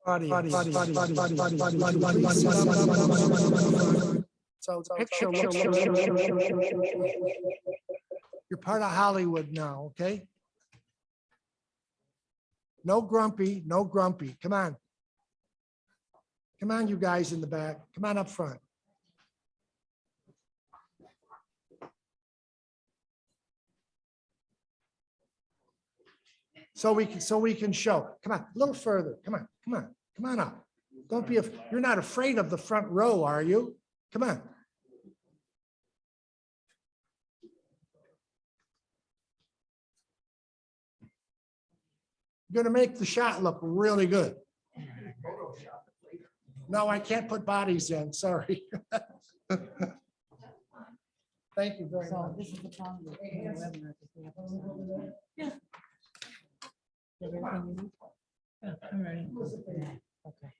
Audience. So picture, you're part of Hollywood now, okay? No grumpy, no grumpy. Come on. Come on, you guys in the back. Come on up front. So we can show. Come on, a little further. Come on, come on, come on up. Don't be, you're not afraid of the front row, are you? Come on. You're gonna make the shot look really good. No, I can't put bodies in, sorry. Thank you very much. This is the problem with the webinar, because we have to- Yeah. Is everything you need? Yeah, I'm ready. Okay.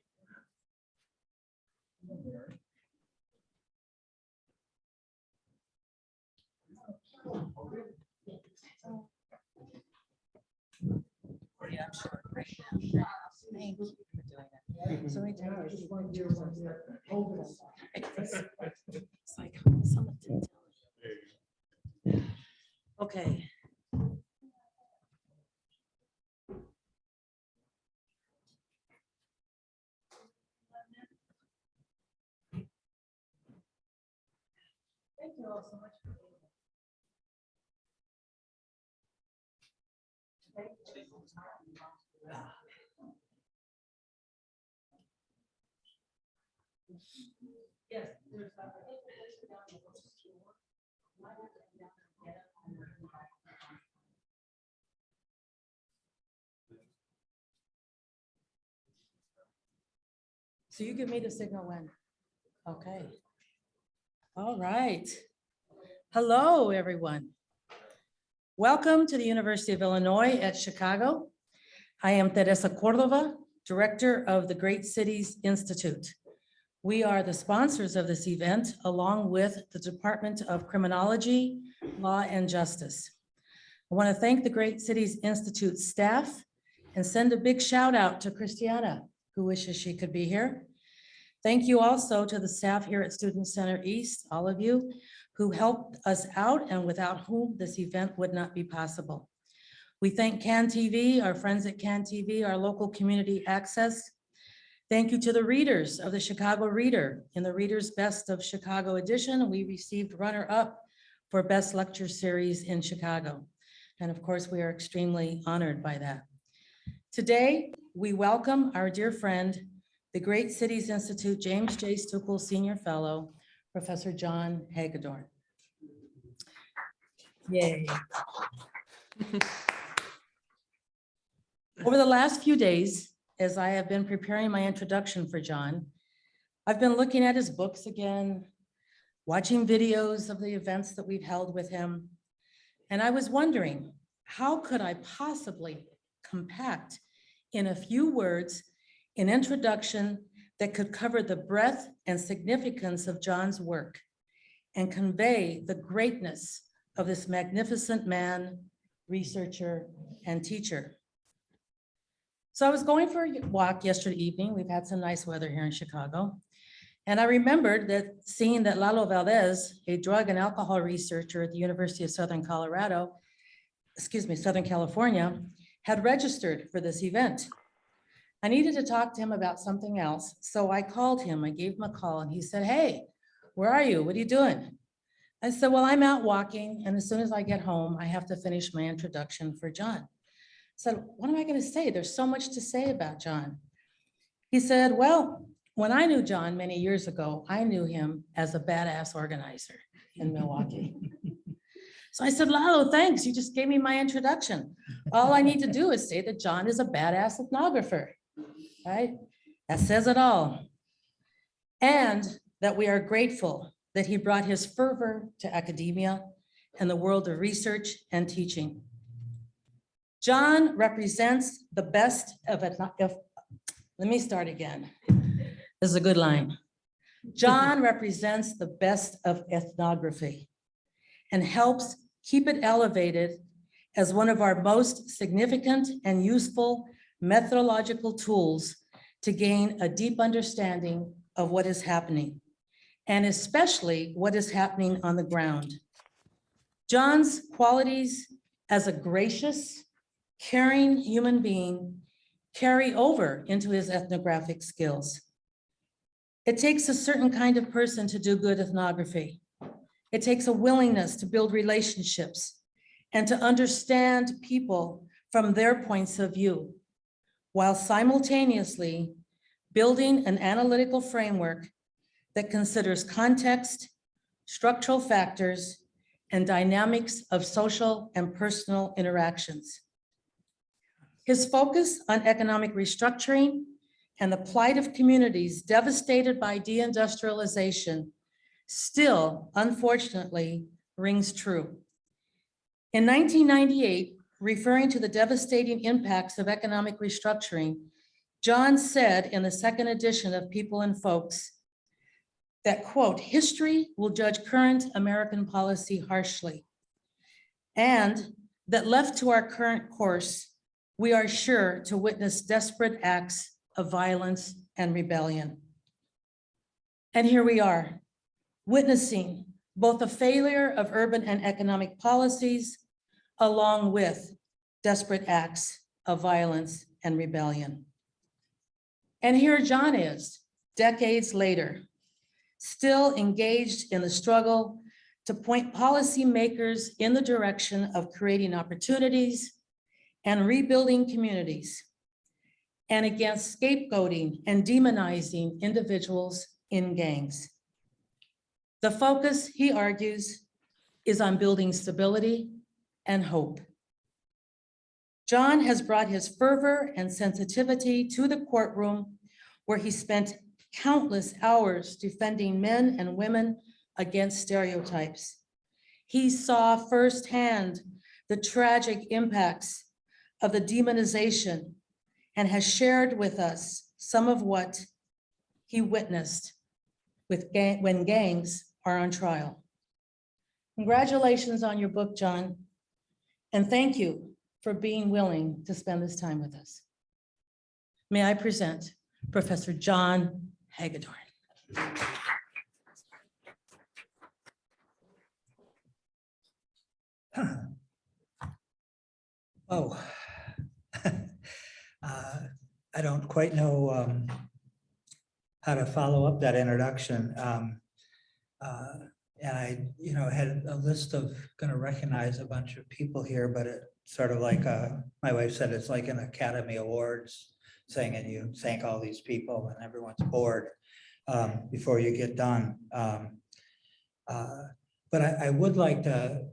Yeah, sure. Thank you for doing that. So anytime I see pictures of it's like someone didn't tell me. Okay. Thank you all so much for being here. Yes, there's so you give me the signal when? Okay. All right. Hello, everyone. Welcome to the University of Illinois at Chicago. I am Teresa Cordova, Director of the Great Cities Institute. We are the sponsors of this event, along with the Department of Criminology, Law, and Justice. I want to thank the Great Cities Institute staff and send a big shout out to Christiana, who wishes she could be here. Thank you also to the staff here at Student Center East, all of you who helped us out and without whom this event would not be possible. We thank CAN TV, our friends at CAN TV, our local community access. Thank you to the readers of the Chicago Reader. In the Reader's Best of Chicago edition, we received runner-up for Best Lecture Series in Chicago. And of course, we are extremely honored by that. Today, we welcome our dear friend, the Great Cities Institute James J. Stuckel Senior Fellow, Professor John Hagedorn. Yay. Over the last few days, as I have been preparing my introduction for John, I've been looking at his books again, watching videos of the events that we've held with him. And I was wondering, how could I possibly compact in a few words an introduction that could cover the breadth and significance of John's work and convey the greatness of this magnificent man, researcher, and teacher. So I was going for a walk yesterday evening. We've had some nice weather here in Chicago. And I remembered that seeing that Lalo Valdez, a drug and alcohol researcher at the University of Southern California, had registered for this event. I needed to talk to him about something else. So I called him, I gave him a call, and he said, "Hey, where are you? What are you doing?" I said, "Well, I'm out walking, and as soon as I get home, I have to finish my introduction for John." I said, "What am I going to say? There's so much to say about John." He said, "Well, when I knew John many years ago, I knew him as a badass organizer in Milwaukee." So I said, "Lalo, thanks. You just gave me my introduction. All I need to do is say that John is a badass ethnographer, right? That says it all. And that we are grateful that he brought his fervor to academia and the world of research and teaching. John represents the best of it. Let me start again. This is a good line. John represents the best of ethnography and helps keep it elevated as one of our most significant and useful methodological tools to gain a deep understanding of what is happening, and especially what is happening on the ground. John's qualities as a gracious, caring human being carry over into his ethnographic skills. It takes a certain kind of person to do good ethnography. It takes a willingness to build relationships and to understand people from their points of view, while simultaneously building an analytical framework that considers context, structural factors, and dynamics of social and personal interactions. His focus on economic restructuring and the plight of communities devastated by deindustrialization still, unfortunately, rings true. In 1998, referring to the devastating impacts of economic restructuring, John said in the second edition of People and Folks that, quote, "History will judge current American policy harshly, and that left to our current course, we are sure to witness desperate acts of violence and rebellion." And here we are, witnessing both the failure of urban and economic policies, along with desperate acts of violence and rebellion. And here John is, decades later, still engaged in the struggle to point policymakers in the direction of creating opportunities and rebuilding communities, and against scapegoating and demonizing individuals in gangs. The focus, he argues, is on building stability and hope. John has brought his fervor and sensitivity to the courtroom, where he spent countless hours defending men and women against stereotypes. He saw firsthand the tragic impacts of the demonization and has shared with us some of what he witnessed when gangs are on trial. Congratulations on your book, John, and thank you for being willing to spend this time with us. May I present Professor John Hagedorn. Oh, I don't quite know how to follow up that introduction. And I, had a list of going to recognize a bunch of people here, but it sort of like my wife said, it's like an Academy Awards thing, and you thank all these people, and everyone's bored before you get done. But I would like to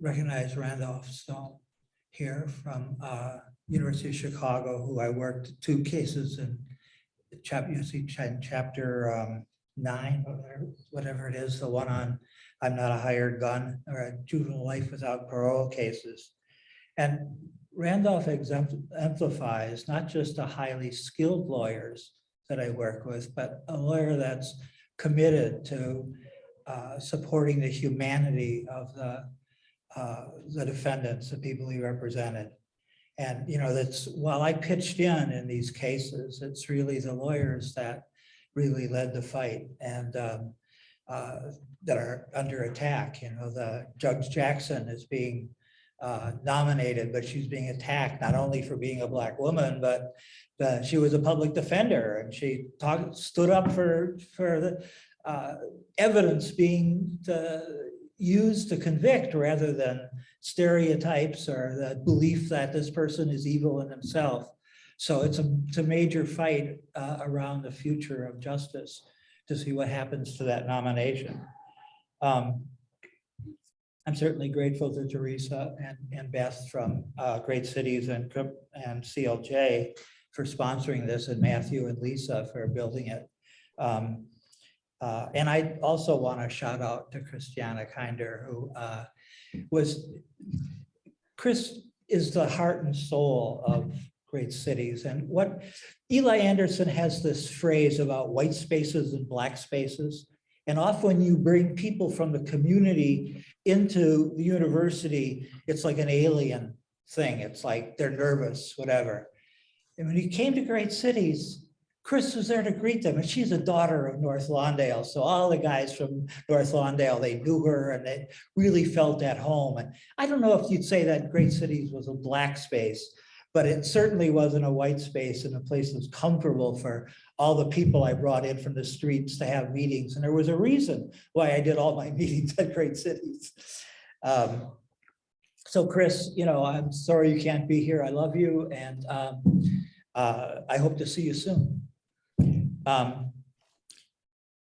recognize Randolph Stone here from University of Chicago, who I worked 2 cases in chapter 9, whatever it is, the one on I'm Not a Hired Gun, or juvenile life without parole cases. And Randolph exemplifies not just the highly skilled lawyers that I work with, but a lawyer that's committed to supporting the humanity of the defendants, the people he represented. And, that's while I pitched in these cases, it's really the lawyers that really led the fight and that are under attack. The Judge Jackson is being nominated, but she's being attacked not only for being a Black woman, but she was a public defender, and she stood up for the evidence being used to convict rather than stereotypes or the belief that this person is evil in himself. So it's a major fight around the future of justice to see what happens to that nomination. I'm certainly grateful to Teresa and Beth from Great Cities and CLJ for sponsoring this, and Matthew and Lisa for building it. And I also want to shout out to Christiana Kinder, who Chris is the heart and soul of Great Cities. And what Eli Anderson has this phrase about white spaces and Black spaces. And often when you bring people from the community into the university, it's like an alien thing. It's like they're nervous, whatever. And when he came to Great Cities, Chris was there to greet them, and she's a daughter of North Lawndale. So all the guys from North Lawndale, they knew her and they really felt at home. And I don't know if you'd say that Great Cities was a black space, but it certainly wasn't a white space, and a place that's comfortable for all the people I brought in from the streets to have meetings. And there was a reason why I did all my meetings at Great Cities. So Chris, I'm sorry you can't be here. I love you, and I hope to see you soon.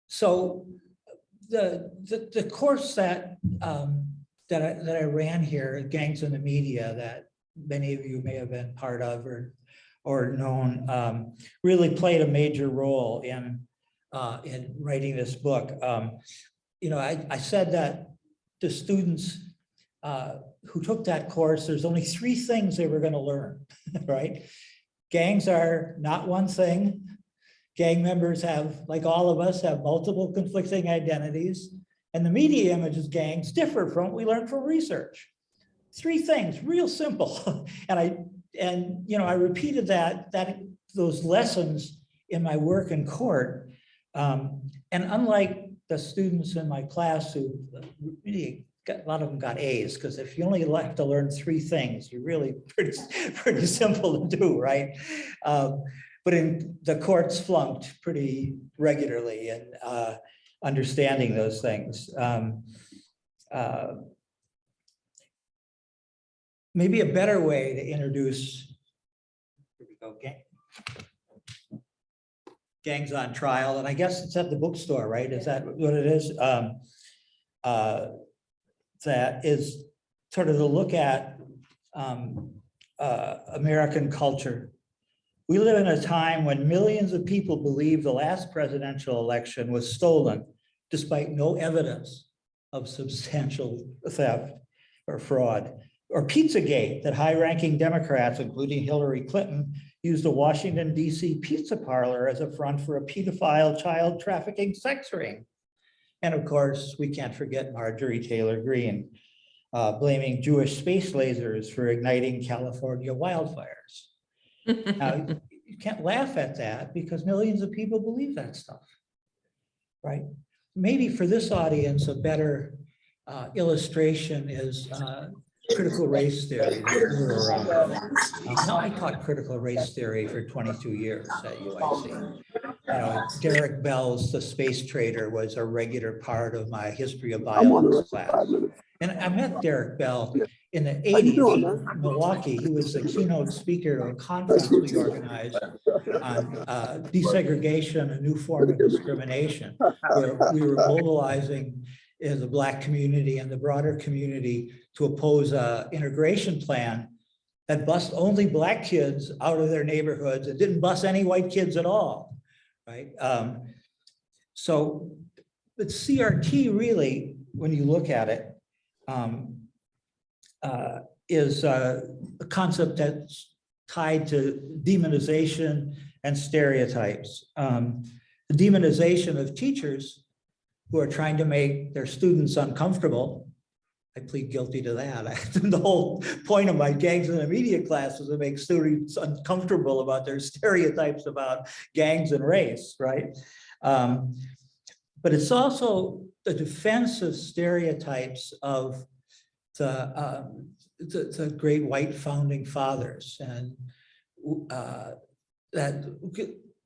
So the course that I ran here, Gangs in the Media, that many of you may have been part of or known, really played a major role in writing this book. I said that the students who took that course, there's only 3 things they were going to learn, right? Gangs are not one thing. Gang members have, like all of us, have multiple conflicting identities. And the media images gangs differ from what we learned from research. 3 things, real simple. And I repeated those lessons in my work in court. And unlike the students in my class who really a lot of them got A's, because if you only have to learn 3 things, you're really pretty simple to do, right? But in the courts flunked pretty regularly in understanding those things. Maybe a better way to introduce, here we go, Gangs on Trial, and I guess it's at the bookstore, right? Is that what it is? That is sort of to look at American culture. We live in a time when millions of people believe the last presidential election was stolen, despite no evidence of substantial theft or fraud. Or Pizzagate, that high-ranking Democrats, including Hillary Clinton, used a Washington, D.C. pizza parlor as a front for a pedophile child trafficking sex ring. And of course, we can't forget Marjorie Taylor Greene, blaming Jewish space lasers for igniting California wildfires. Now, you can't laugh at that because millions of people believe that stuff, right? Maybe for this audience, a better illustration is critical race theory. I taught critical race theory for 22 years at UIC. Derek Bell's The Space Trader was a regular part of my history of violence class. And I met Derek Bell in the 80s in Milwaukee. He was the keynote speaker of a conference we organized on desegregation, a new form of discrimination, where we were mobilizing the Black community and the broader community to oppose an integration plan that bussed only Black kids out of their neighborhoods and didn't bus any white kids at all, right? So, but CRT really, when you look at it, is a concept that's tied to demonization and stereotypes. The demonization of teachers who are trying to make their students uncomfortable. I plead guilty to that. The whole point of my Gangs in the Media class was to make students uncomfortable about their stereotypes about gangs and race, right? But it's also the defense of stereotypes of the great white founding fathers, and that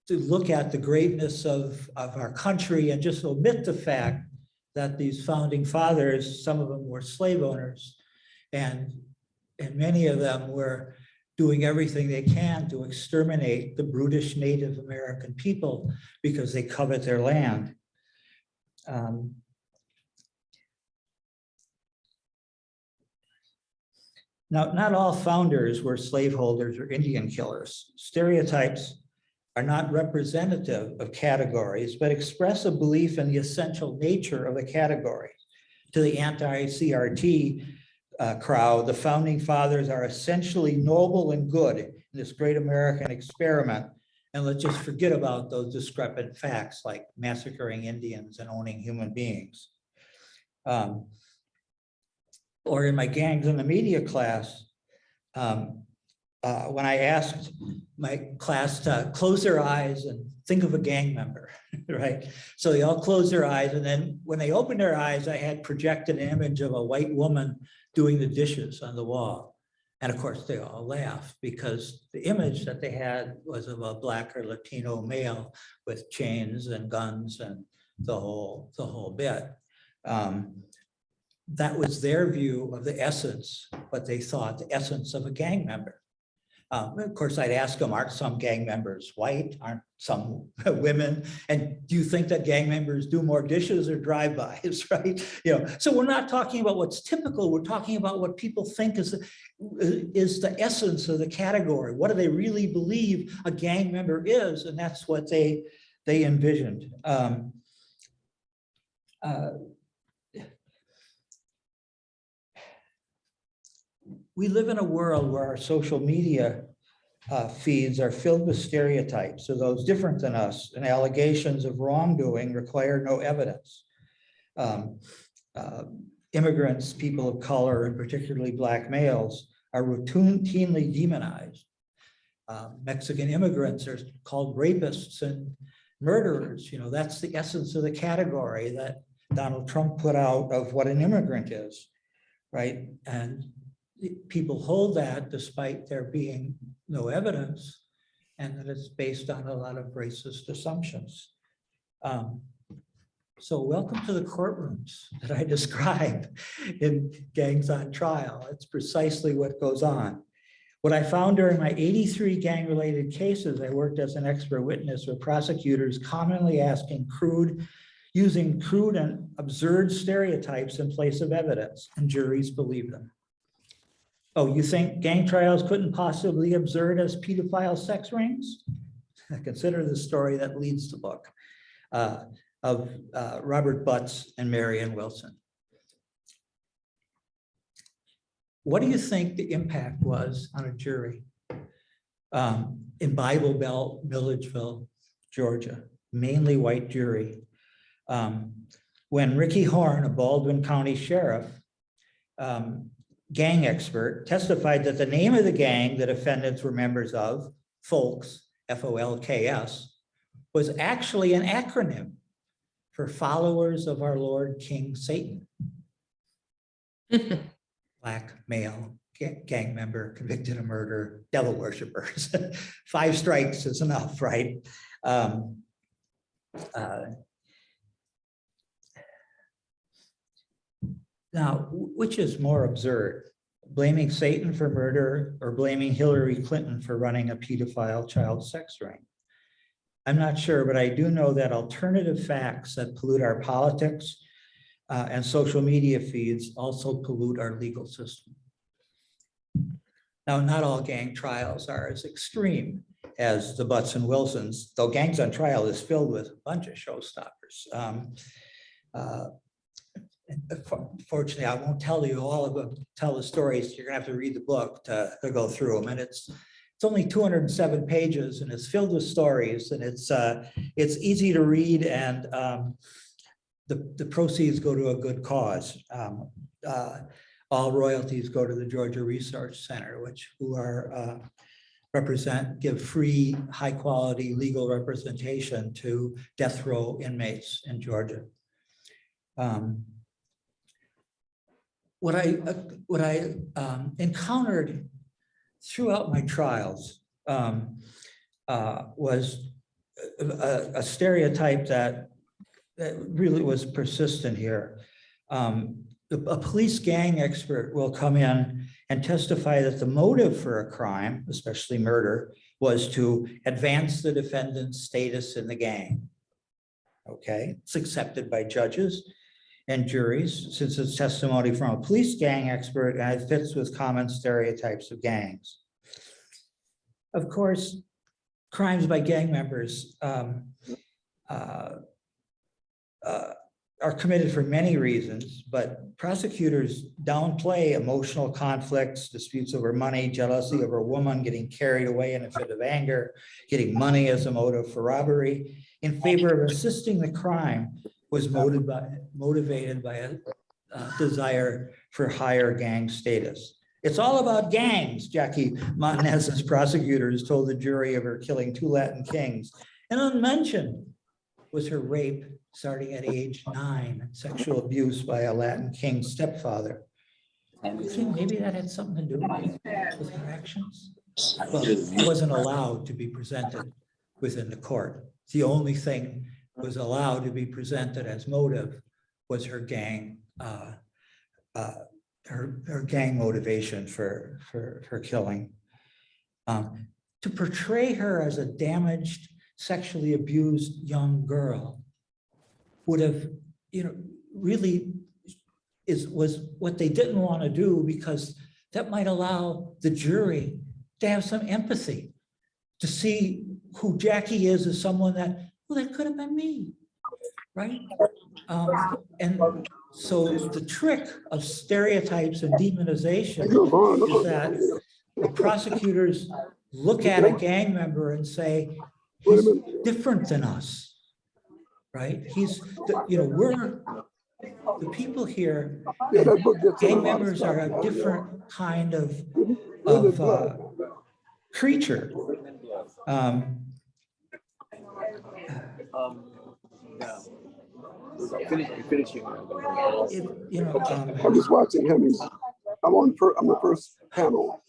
to look at the greatness of our country and just omit the fact that these founding fathers, some of them were slave owners, and many of them were doing everything they can to exterminate the brutish Native American people because they covet their land. Now, not all founders were slaveholders or Indian killers. Stereotypes are not representative of categories, but express a belief in the essential nature of a category. To the anti-CRT crowd, the founding fathers are essentially noble and good in this great American experiment. And let's just forget about those discrepant facts like massacring Indians and owning human beings. Or in my Gangs in the Media class, when I asked my class to close their eyes and think of a gang member, right? So they all closed their eyes, and then when they opened their eyes, I had projected an image of a white woman doing the dishes on the wall. And of course, they all laughed because the image that they had was of a Black or Latino male with chains and guns and the whole bit. That was their view of the essence, what they thought the essence of a gang member. Of course, I'd ask them, aren't some gang members white? Aren't some women? And do you think that gang members do more dishes or drive-bys, right? So we're not talking about what's typical. We're talking about what people think is the essence of the category. What do they really believe a gang member is? And that's what they envisioned. We live in a world where our social media feeds are filled with stereotypes of those different than us, and allegations of wrongdoing require no evidence. Immigrants, people of color, and particularly Black males, are routinely demonized. Mexican immigrants are called rapists and murderers. That's the essence of the category that Donald Trump put out of what an immigrant is, right? And people hold that despite there being no evidence, and that it's based on a lot of racist assumptions. So welcome to the courtrooms that I describe in Gangs on Trial. It's precisely what goes on. What I found during my 83 gang-related cases, I worked as an expert witness with prosecutors commonly using crude and absurd stereotypes in place of evidence, and juries believe them. Oh, you think gang trials couldn't possibly be absurd as pedophile sex rings? Consider the story that leads the book of Robert Butts and Marion Wilson. What do you think the impact was on a jury in Bible Belt, Milledgeville, Georgia, mainly white jury? When Ricky Horn, a Baldwin County sheriff, gang expert, testified that the name of the gang the defendants were members of, Folks, F-O-L-K-S, was actually an acronym for Followers of Our Lord King Satan. Black male gang member convicted of murder, devil worshippers. 5 strikes is enough, right? Now, which is more absurd? Blaming Satan for murder or blaming Hillary Clinton for running a pedophile child sex ring? I'm not sure, but I do know that alternative facts that pollute our politics and social media feeds also pollute our legal system. Now, not all gang trials are as extreme as the Butts and Wilsons, though Gangs on Trial is filled with a bunch of showstoppers. Fortunately, I won't tell you all of them, tell the stories. You're gonna have to read the book to go through them. And it's only 207 pages and it's filled with stories, and it's easy to read, and the proceeds go to a good cause. All royalties go to the Georgia Research Center, give free, high quality legal representation to death row inmates in Georgia. What I encountered throughout my trials was a stereotype that really was persistent here. A police gang expert will come in and testify that the motive for a crime, especially murder, was to advance the defendant's status in the gang. Okay, it's accepted by judges and juries since it's testimony from a police gang expert and it fits with common stereotypes of gangs. Of course, crimes by gang members are committed for many reasons, but prosecutors downplay emotional conflicts, disputes over money, jealousy over a woman, getting carried away in a fit of anger, getting money as a motive for robbery, in favor of assisting the crime was motivated by a desire for higher gang status. It's all about gangs, Jackie Montanez's prosecutors told the jury of her killing 2 Latin kings. And unmentioned was her rape starting at age 9, sexual abuse by a Latin king's stepfather. You think maybe that had something to do with her actions? Well, it wasn't allowed to be presented within the court. The only thing was allowed to be presented as motive was her gang, her gang motivation for killing. To portray her as a damaged, sexually abused young girl would have, really was what they didn't want to do, because that might allow the jury to have some empathy, to see who Jackie is as someone that, well, that could have been me, right? And so the trick of stereotypes and demonization is that the prosecutors look at a gang member and say, he's different than us, right? We're the people here, gang members are a different kind of creature. Finishing. I'm just watching him. I'm the first panel.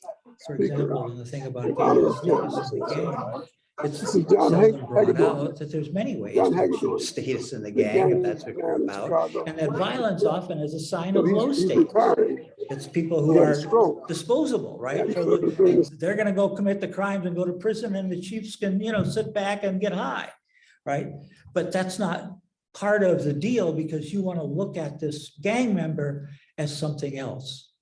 For example, the thing about It gang honors status in him. the gang, it's This is John seldom brought Hagedorn. out that there's many ways John to Hagedorn. achieve status in the gang, if that's what you're Man in about. Chicago. And that violence often is a sign So of low he's status. retired. It's people He who had a are stroke. disposable, right? Yeah. They're gonna go commit the crimes and go to prison, and the chiefs can, sit back and get high, right? But that's not part of the deal, because you want to look at this gang member as something else.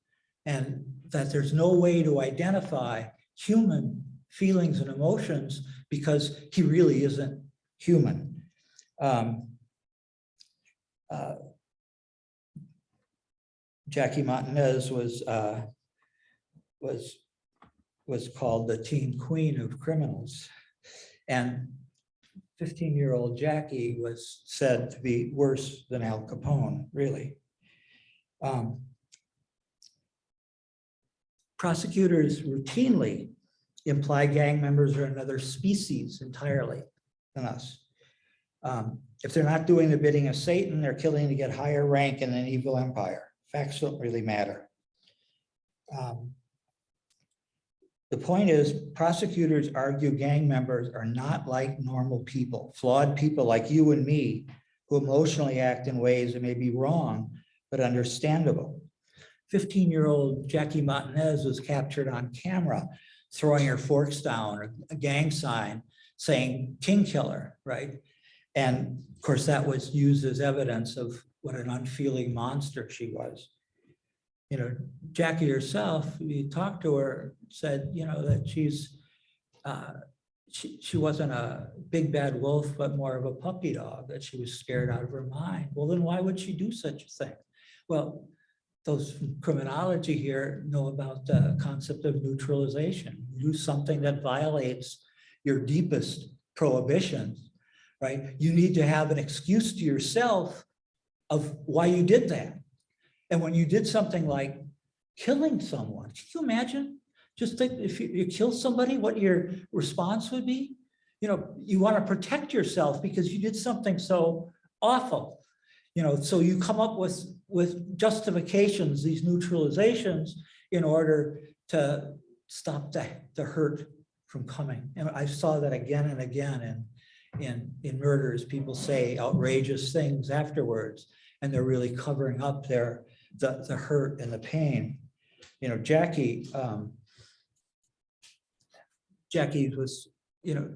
And that there's no way to identify human feelings and emotions because he really isn't human. Jackie Montanez was called the teen queen of criminals. And 15-year-old Jackie was said to be worse than Al Capone, really. Prosecutors routinely imply gang members are another species entirely than us. If they're not doing the bidding of Satan, they're killing to get higher rank in an evil empire. Facts don't really matter. The point is, prosecutors argue gang members are not like normal people, flawed people like you and me, who emotionally act in ways that may be wrong, but understandable. 15-year-old Jackie Montanez was captured on camera throwing her forks down, a gang sign saying "King Killer," right? And of course, that was used as evidence of what an unfeeling monster she was. Jackie herself, we talked to her, said, that she wasn't a big bad wolf, but more of a puppy dog, that she was scared out of her mind. Well, then why would she do such a thing? Well, those from criminology here know about the concept of neutralization. You do something that violates your deepest prohibitions, right? You need to have an excuse to yourself of why you did that. And when you did something like killing someone, can you imagine? Just think, if you kill somebody, what your response would be? You want to protect yourself because you did something so awful. So you come up with justifications, these neutralizations, in order to stop the hurt from coming. And I saw that again and again in murders. People say outrageous things afterwards, and they're really covering up the hurt and the pain. Jackie was,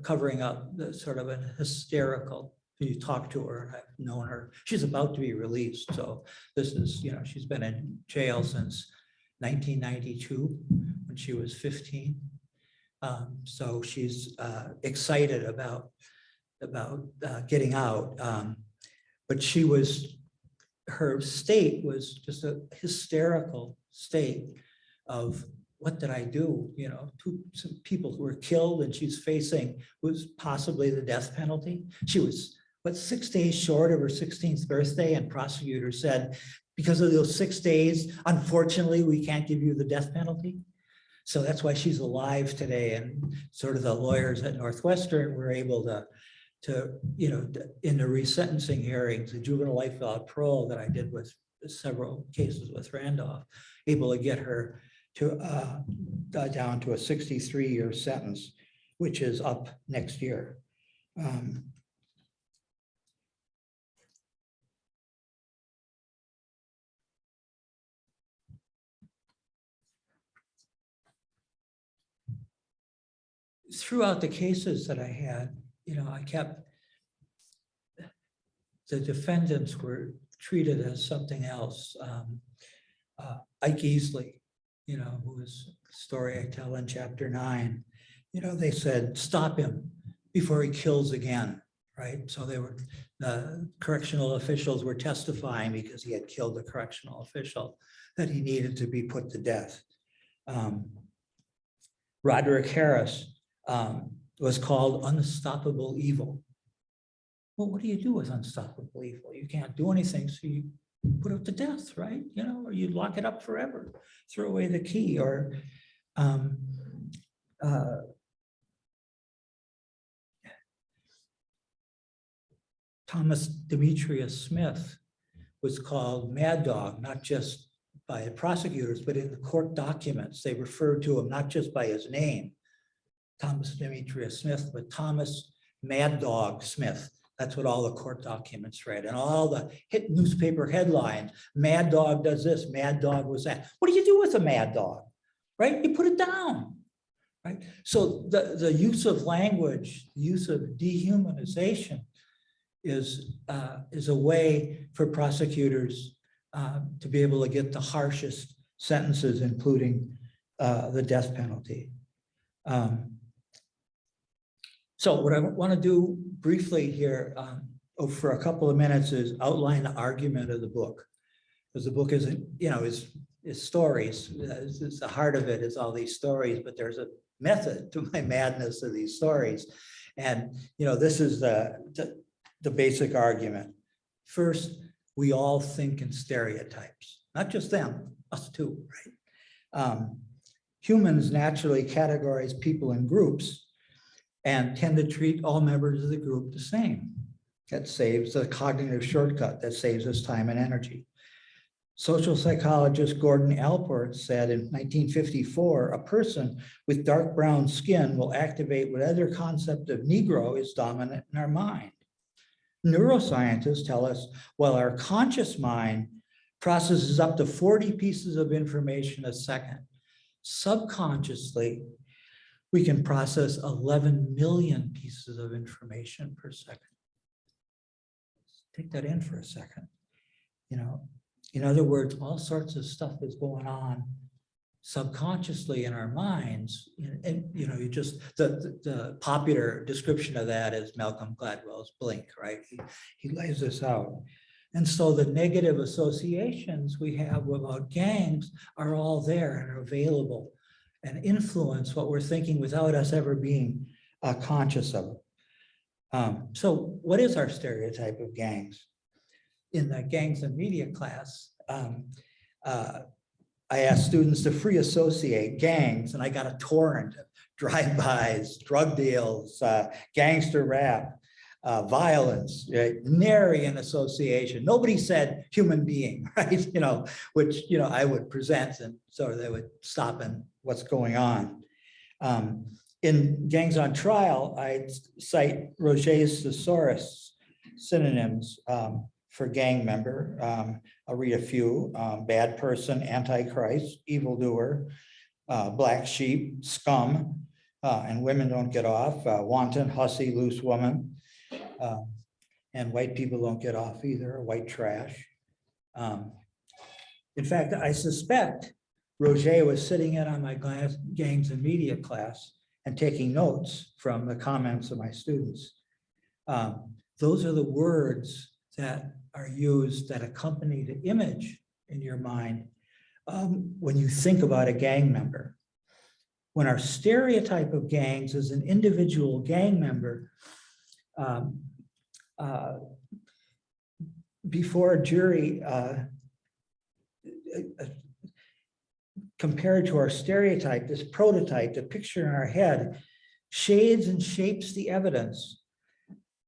covering up the sort of an hysterical. You talk to her, and I've known her. She's about to be released. So this is, she's been in jail since 1992 when she was 15. So she's excited about getting out. But her state was just a hysterical state of, what did I do? Some people who were killed, and she's facing was possibly the death penalty. She was but 6 days short of her 16th birthday, and prosecutors said, because of those 6 days, unfortunately, we can't give you the death penalty. So that's why she's alive today. And sort of the lawyers at Northwestern were able to in the resentencing hearings, the juvenile life without parole that I did with several cases with Randolph, able to get her to down to a 63-year sentence, which is up next year. Throughout the cases that I had, I kept, the defendants were treated as something else. Ike Easley, who was the story I tell in chapter 9, they said, stop him before he kills again, right? So the correctional officials were testifying because he had killed a correctional official that he needed to be put to death. Roderick Harris was called unstoppable evil. Well, what do you do with unstoppable evil? You can't do anything, so you put it to death, right? Or you lock it up forever, throw away the key, or Thomas Demetrius Smith was called Mad Dog, not just by the prosecutors, but in the court documents, they referred to him not just by his name, Thomas Demetrius Smith, but Thomas Mad Dog Smith. That's what all the court documents read, and all the hit newspaper headlines. Mad Dog does this, Mad Dog was that. What do you do with a mad dog, right? You put it down, right? So the use of language, the use of dehumanization is a way for prosecutors to be able to get the harshest sentences, including the death penalty. So what I want to do briefly here for a couple of minutes is outline the argument of the book. Because the book isn't, is stories. It's the heart of it is all these stories, but there's a method to my madness of these stories. And, this is the basic argument. First, we all think in stereotypes, not just them, us too, right? Humans naturally categorize people in groups and tend to treat all members of the group the same. That saves a cognitive shortcut, that saves us time and energy. Social psychologist Gordon Allport said in 1954, a person with dark brown skin will activate whatever concept of Negro is dominant in our mind. Neuroscientists tell us while our conscious mind processes up to 40 pieces of information a second, subconsciously, we can process 11 million pieces of information per second. Take that in for a second. In other words, all sorts of stuff is going on subconsciously in our minds. And you just, the popular description of that is Malcolm Gladwell's blink, right? He lays this out. And so the negative associations we have about gangs are all there and are available and influence what we're thinking without us ever being conscious of it. So what is our stereotype of gangs? In the gangs and media class, I asked students to free associate gangs, and I got a torrent of drive-bys, drug deals, gangster rap, violence, right? Nary an association. Nobody said human being, right? Which I would present, and so they would stop and what's going on. In Gangs on Trial, I cite Roget's thesaurus synonyms for gang member. I'll read a few: bad person, antichrist, evildoer, black sheep, scum, and women don't get off, wanton, hussy, loose woman, and white people don't get off either, white trash. In fact, I suspect Roget was sitting in on my gangs and media class and taking notes from the comments of my students. Those are the words that are used that accompany the image in your mind when you think about a gang member. When our stereotype of gangs is an individual gang member, before a jury, compared to our stereotype, this prototype, the picture in our head, shades and shapes the evidence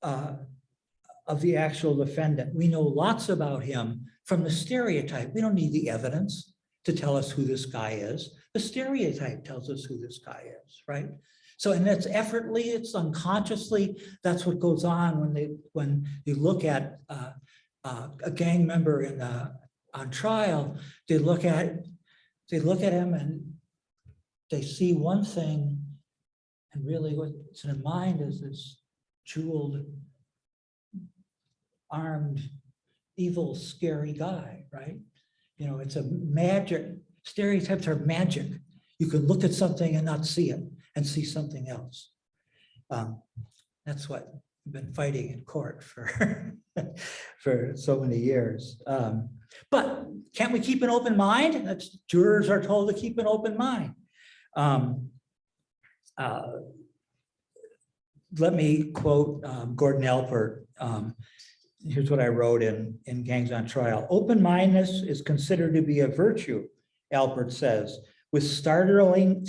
of the actual defendant. We know lots about him from the stereotype. We don't need the evidence to tell us who this guy is. The stereotype tells us who this guy is, right? So, and that's effortlessly, it's unconsciously, that's what goes on when you look at a gang member on trial. They look at him and they see one thing, and really what's in mind is this jeweled, armed, evil, scary guy, right? You know, it's a magic. Stereotypes are magic. You can look at something and not see it and see something else. That's what we've been fighting in court for, for so many years. But can't we keep an open mind? That's, jurors are told to keep an open mind. Let me quote Gordon Alpert. Here's what I wrote in Gangs on Trial. Open-mindedness is considered to be a virtue, Alpert says, with startling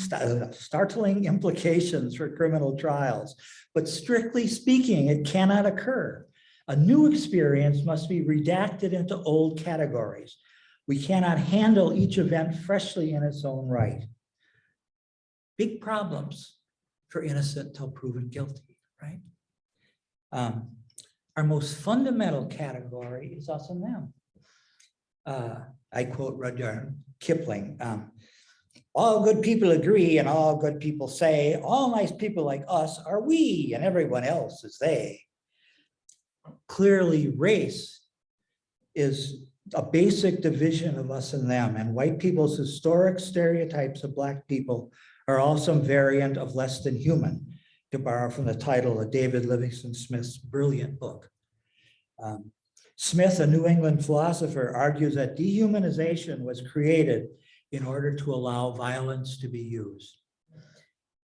implications for criminal trials. But strictly speaking, it cannot occur. A new experience must be redacted into old categories. We cannot handle each event freshly in its own right. Big problems for innocent till proven guilty, right? Our most fundamental category is us and them. I quote Rudyard Kipling, all good people agree and all good people say, all nice people like us are we and everyone else is they. Clearly, race is a basic division of us and them, and white people's historic stereotypes of Black people are all some variant of less than human, to borrow from the title of David Livingston Smith's brilliant book. Smith, a New England philosopher, argues that dehumanization was created in order to allow violence to be used.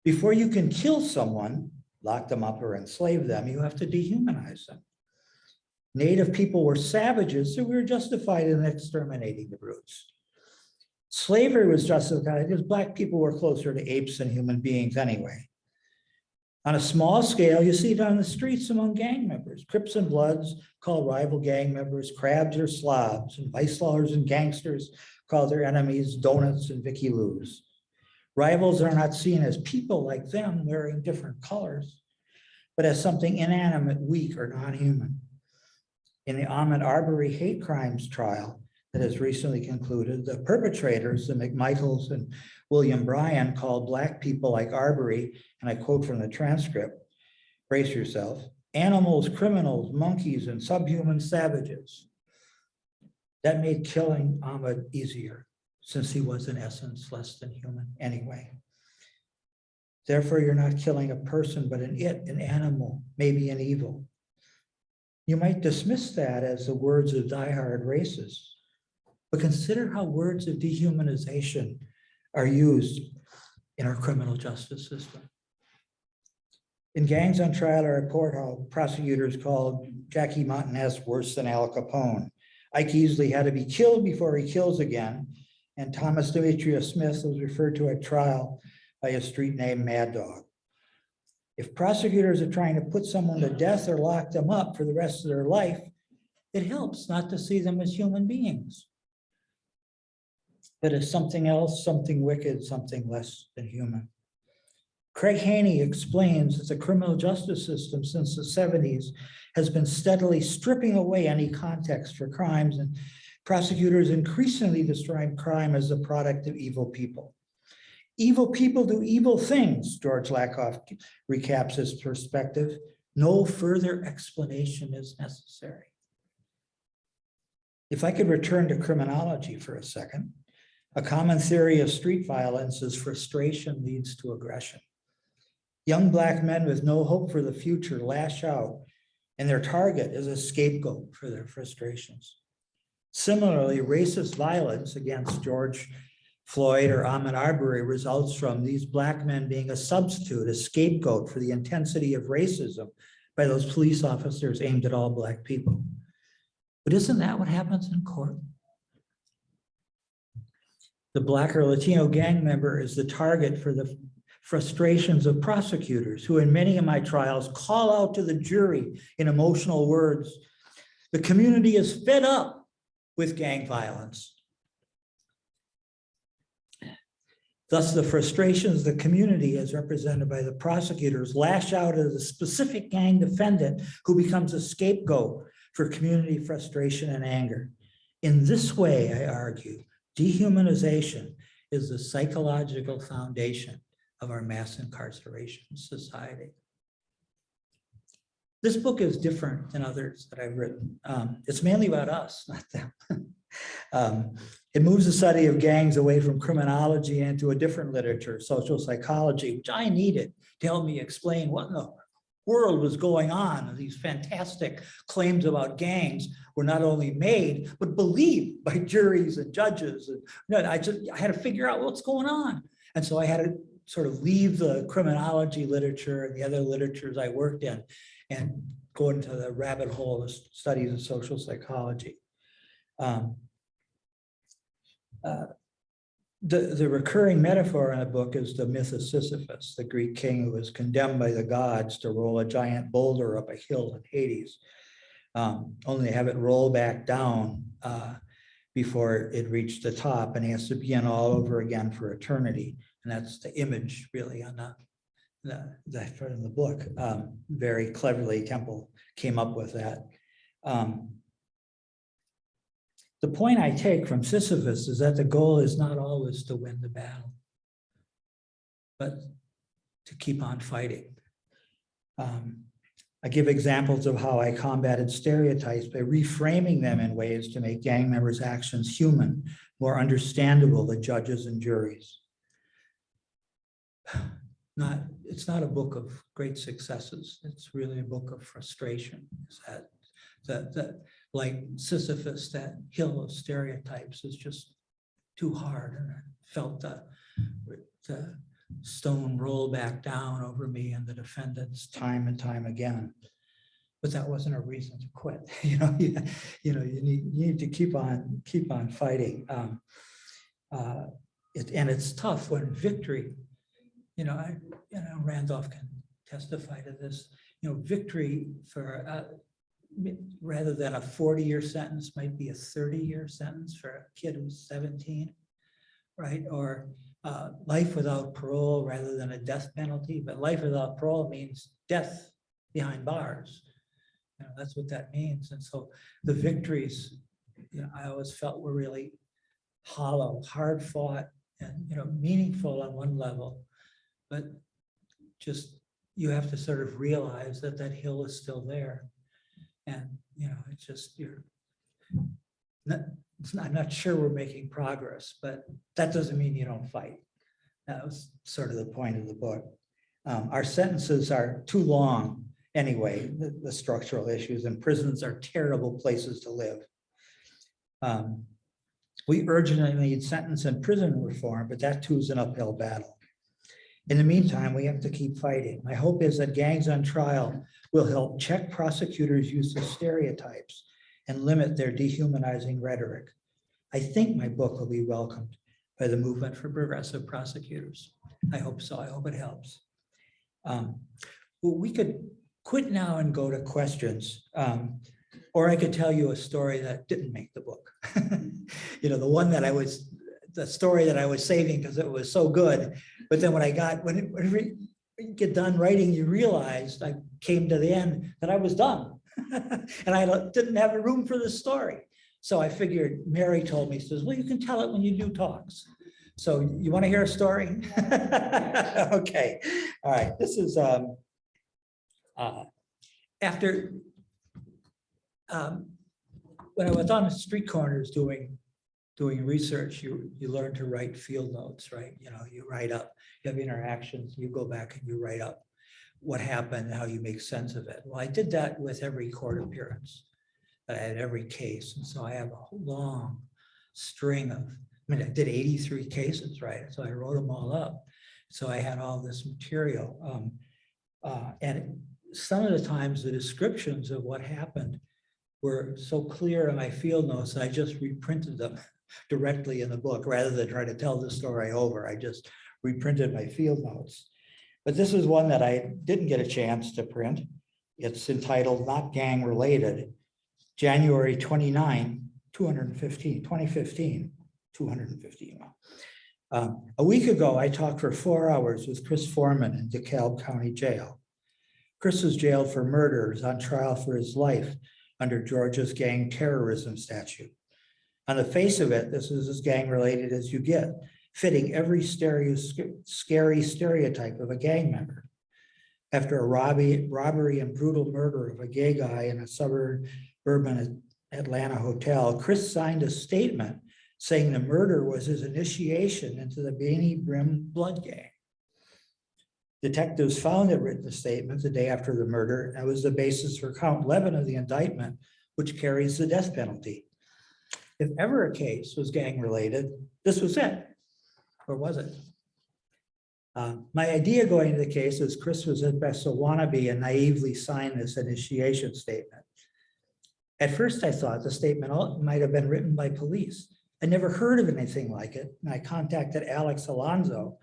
Before you can kill someone, lock them up or enslave them, you have to dehumanize them. Native people were savages, so we were justified in exterminating the brutes. Slavery was justified because Black people were closer to apes than human beings anyway. On a small scale, you see it on the streets among gang members. Crips and Bloods call rival gang members crabs or slobs, and vice lords and gangsters call their enemies donuts and Vicky Lou's. Rivals are not seen as people like them wearing different colors, but as something inanimate, weak, or non-human. In the Ahmaud Arbery hate crimes trial that has recently concluded, the perpetrators, the McMichaels and William Bryan, called Black people like Arbery, and I quote from the transcript, brace yourself, animals, criminals, monkeys, and subhuman savages. That made killing Ahmaud easier, since he was in essence less than human anyway. Therefore, you're not killing a person, but an animal, maybe an evil. You might dismiss that as the words of diehard racists, but consider how words of dehumanization are used in our criminal justice system. In Gangs on Trial, I report how prosecutors called Jackie Montanez worse than Al Capone. Ike Easley had to be killed before he kills again, and Thomas Demetrius Smith was referred to at trial by a street named Mad Dog. If prosecutors are trying to put someone to death or lock them up for the rest of their life, it helps not to see them as human beings, but as something else, something wicked, something less than human. Craig Haney explains that the criminal justice system since the 70s has been steadily stripping away any context for crimes, and prosecutors increasingly describe crime as the product of evil people. Evil people do evil things, George Lakoff recaps his perspective. No further explanation is necessary. If I could return to criminology for a second, a common theory of street violence is frustration leads to aggression. Young Black men with no hope for the future lash out, and their target is a scapegoat for their frustrations. Similarly, racist violence against George Floyd or Ahmaud Arbery results from these Black men being a substitute, a scapegoat for the intensity of racism by those police officers aimed at all Black people. But isn't that what happens in court? The Black or Latino gang member is the target for the frustrations of prosecutors who in many of my trials call out to the jury in emotional words, "The community is fed up with gang violence." Thus, the frustrations of the community as represented by the prosecutors lash out at a specific gang defendant who becomes a scapegoat for community frustration and anger. In this way, I argue, dehumanization is the psychological foundation of our mass incarceration society. This book is different than others that I've written. It's mainly about us, not them. It moves the study of gangs away from criminology into a different literature, social psychology, which I needed to help me explain what in the world was going on. These fantastic claims about gangs were not only made, but believed by juries and judges. And I had to figure out what's going on. And so I had to sort of leave the criminology literature and the other literatures I worked in and go into the rabbit hole of studies of social psychology. The recurring metaphor in the book is the myth of Sisyphus, the Greek king who was condemned by the gods to roll a giant boulder up a hill in Hades, only to have it roll back down before it reached the top, and he has to begin all over again for eternity. And that's the image really on that part of the book. Very cleverly, Temple came up with that. The point I take from Sisyphus is that the goal is not always to win the battle, but to keep on fighting. I give examples of how I combated stereotypes by reframing them in ways to make gang members' actions human, more understandable to judges and juries. It's not a book of great successes. It's really a book of frustration. That like Sisyphus, that hill of stereotypes is just too hard, and I felt the stone roll back down over me and the defendants time and time again. But that wasn't a reason to quit. You need to keep on fighting. And it's tough when victory. Randolph can testify to this. Victory for rather than a 40-year sentence might be a 30-year sentence for a kid who's 17, right? Or life without parole rather than a death penalty. But life without parole means death behind bars. That's what that means. And so the victories, I always felt were really hollow, hard fought, and meaningful on one level. But just you have to sort of realize that that hill is still there. And, it's just, I'm not sure we're making progress, but that doesn't mean you don't fight. That was sort of the point of the book. Our sentences are too long anyway, the structural issues, and prisons are terrible places to live. We urgently need sentence and prison reform, but that too is an uphill battle. In the meantime, we have to keep fighting. My hope is that Gangs on Trial will help check prosecutors' use of stereotypes and limit their dehumanizing rhetoric. I think my book will be welcomed by the movement for progressive prosecutors. I hope so. I hope it helps. Well, we could quit now and go to questions, or I could tell you a story that didn't make the book. The story that I was saving because it was so good. But then when you get done writing, you realized I came to the end that I was done. And I didn't have a room for this story. So I figured, Mary told me, says, well, you can tell it when you do talks. So you want to hear a story? Okay. All right. This is after when I was on the street corners doing research, you learn to write field notes, right? You write up, you have interactions, you go back and you write up what happened, how you make sense of it. Well, I did that with every court appearance. I had every case. And so I have a long string of, I did 83 cases, right? So I wrote them all up. So I had all this material. And some of the times the descriptions of what happened were so clear in my field notes, I just reprinted them directly in the book rather than try to tell the story over. I just reprinted my field notes. But this is one that I didn't get a chance to print. It's entitled Not Gang Related, January 29, 2015. A week ago, I talked for 4 hours with Chris Foreman in DeKalb County Jail. Chris was jailed for murders on trial for his life under Georgia's gang terrorism statute. On the face of it, this is as gang related as you get, fitting every scary stereotype of a gang member. After a robbery and brutal murder of a gay guy in a suburban Atlanta hotel, Chris signed a statement saying the murder was his initiation into the Beanie Brim blood gang. Detectives found a written statement the day after the murder, and it was the basis for count 11 of the indictment, which carries the death penalty. If ever a case was gang related, this was it, or was it? My idea going into the case is Chris was at best a wannabe and naively signed this initiation statement. At first, I thought the statement might have been written by police. I never heard of anything like it, and I contacted Alex Alonso,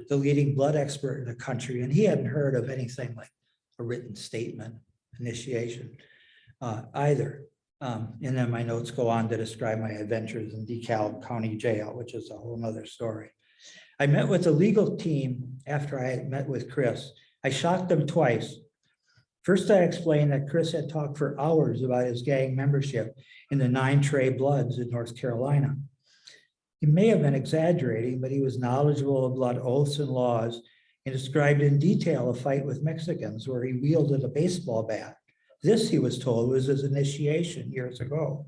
the leading blood expert in the country, and he hadn't heard of anything like a written statement initiation either. And then my notes go on to describe my adventures in DeKalb County Jail, which is a whole nother story. I met with the legal team after I had met with Chris. I shocked them twice. First, I explained that Chris had talked for hours about his gang membership in the 9 Trey Bloods in North Carolina. He may have been exaggerating, but he was knowledgeable of blood oaths and laws and described in detail a fight with Mexicans where he wielded a baseball bat. This, he was told, was his initiation years ago.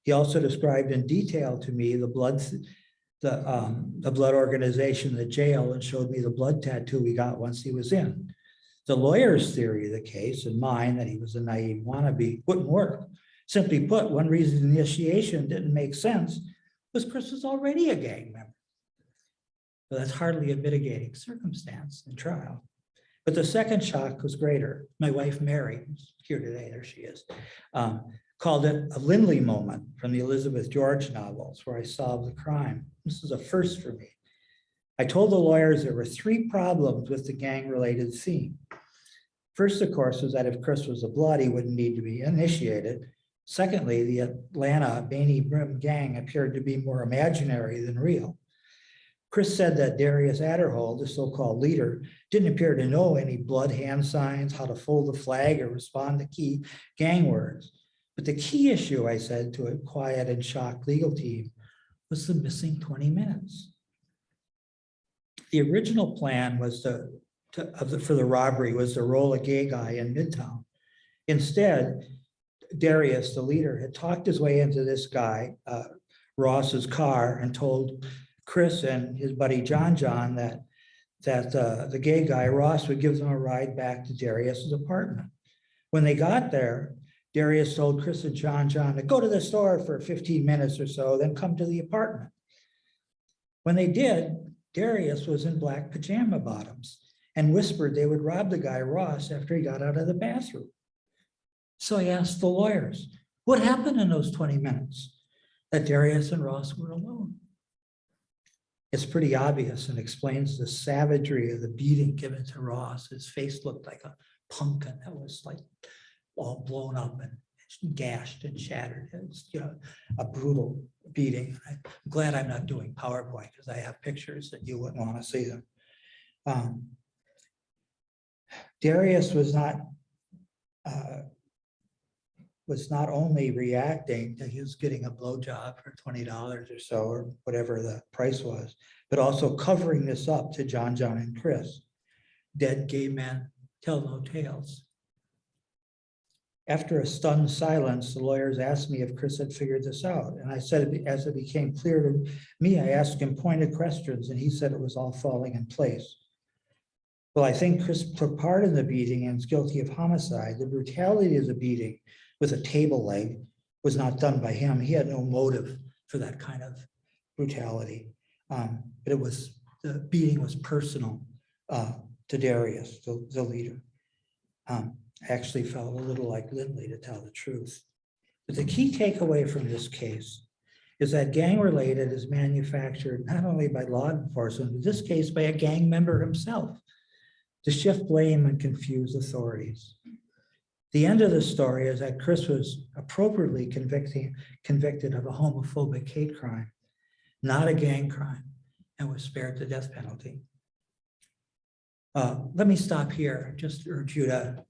He also described in detail to me the blood organization, the jail, and showed me the blood tattoo he got once he was in. The lawyer's theory of the case and mine that he was a naive wannabe wouldn't work. Simply put, one reason initiation didn't make sense was Chris was already a gang member. But that's hardly a mitigating circumstance in trial. But the second shock was greater. My wife, Mary, who's here today, there she is, called it a Lindley moment from the Elizabeth George novels where I solved the crime. This is a first for me. I told the lawyers there were 3 problems with the gang-related theme. First, of course, was that if Chris was a blood, he wouldn't need to be initiated. Secondly, the Atlanta Beanie Brim gang appeared to be more imaginary than real. Chris said that Darius Adderhold, the so-called leader, didn't appear to know any blood hand signs, how to fold the flag, or respond to key gang words. But the key issue, I said to a quiet and shocked legal team, was the missing 20 minutes. The original plan was for the robbery was to roll a gay guy in Midtown. Instead, Darius, the leader, had talked his way into this guy, Ross's car, and told Chris and his buddy John that the gay guy, Ross, would give them a ride back to Darius's apartment. When they got there, Darius told Chris and John to go to the store for 15 minutes or so, then come to the apartment. When they did, Darius was in black pajama bottoms and whispered they would rob the guy, Ross, after he got out of the bathroom. So I asked the lawyers, what happened in those 20 minutes? That Darius and Ross were alone. It's pretty obvious and explains the savagery of the beating given to Ross. His face looked like a pumpkin that was like all blown up and gashed and shattered. It's, a brutal beating. I'm glad I'm not doing PowerPoint because I have pictures that you wouldn't want to see them. Darius was not only reacting that he was getting a blowjob for $20 or so, or whatever the price was, but also covering this up to John and Chris. Dead gay men tell no tales. After a stunned silence, the lawyers asked me if Chris had figured this out. And I said, as it became clear to me, I asked him pointed questions and he said it was all falling in place. Well, I think Chris took part in the beating and is guilty of homicide. The brutality of the beating with a table leg was not done by him. He had no motive for that kind of brutality. But the beating was personal to Darius, the leader. I actually felt a little like Lindley, to tell the truth. But the key takeaway from this case is that gang-related is manufactured not only by law enforcement, but in this case by a gang member himself, to shift blame and confuse authorities. The end of the story is that Chris was appropriately convicted of a homophobic hate crime, not a gang crime, and was spared the death penalty. Let me stop here. Just urge you to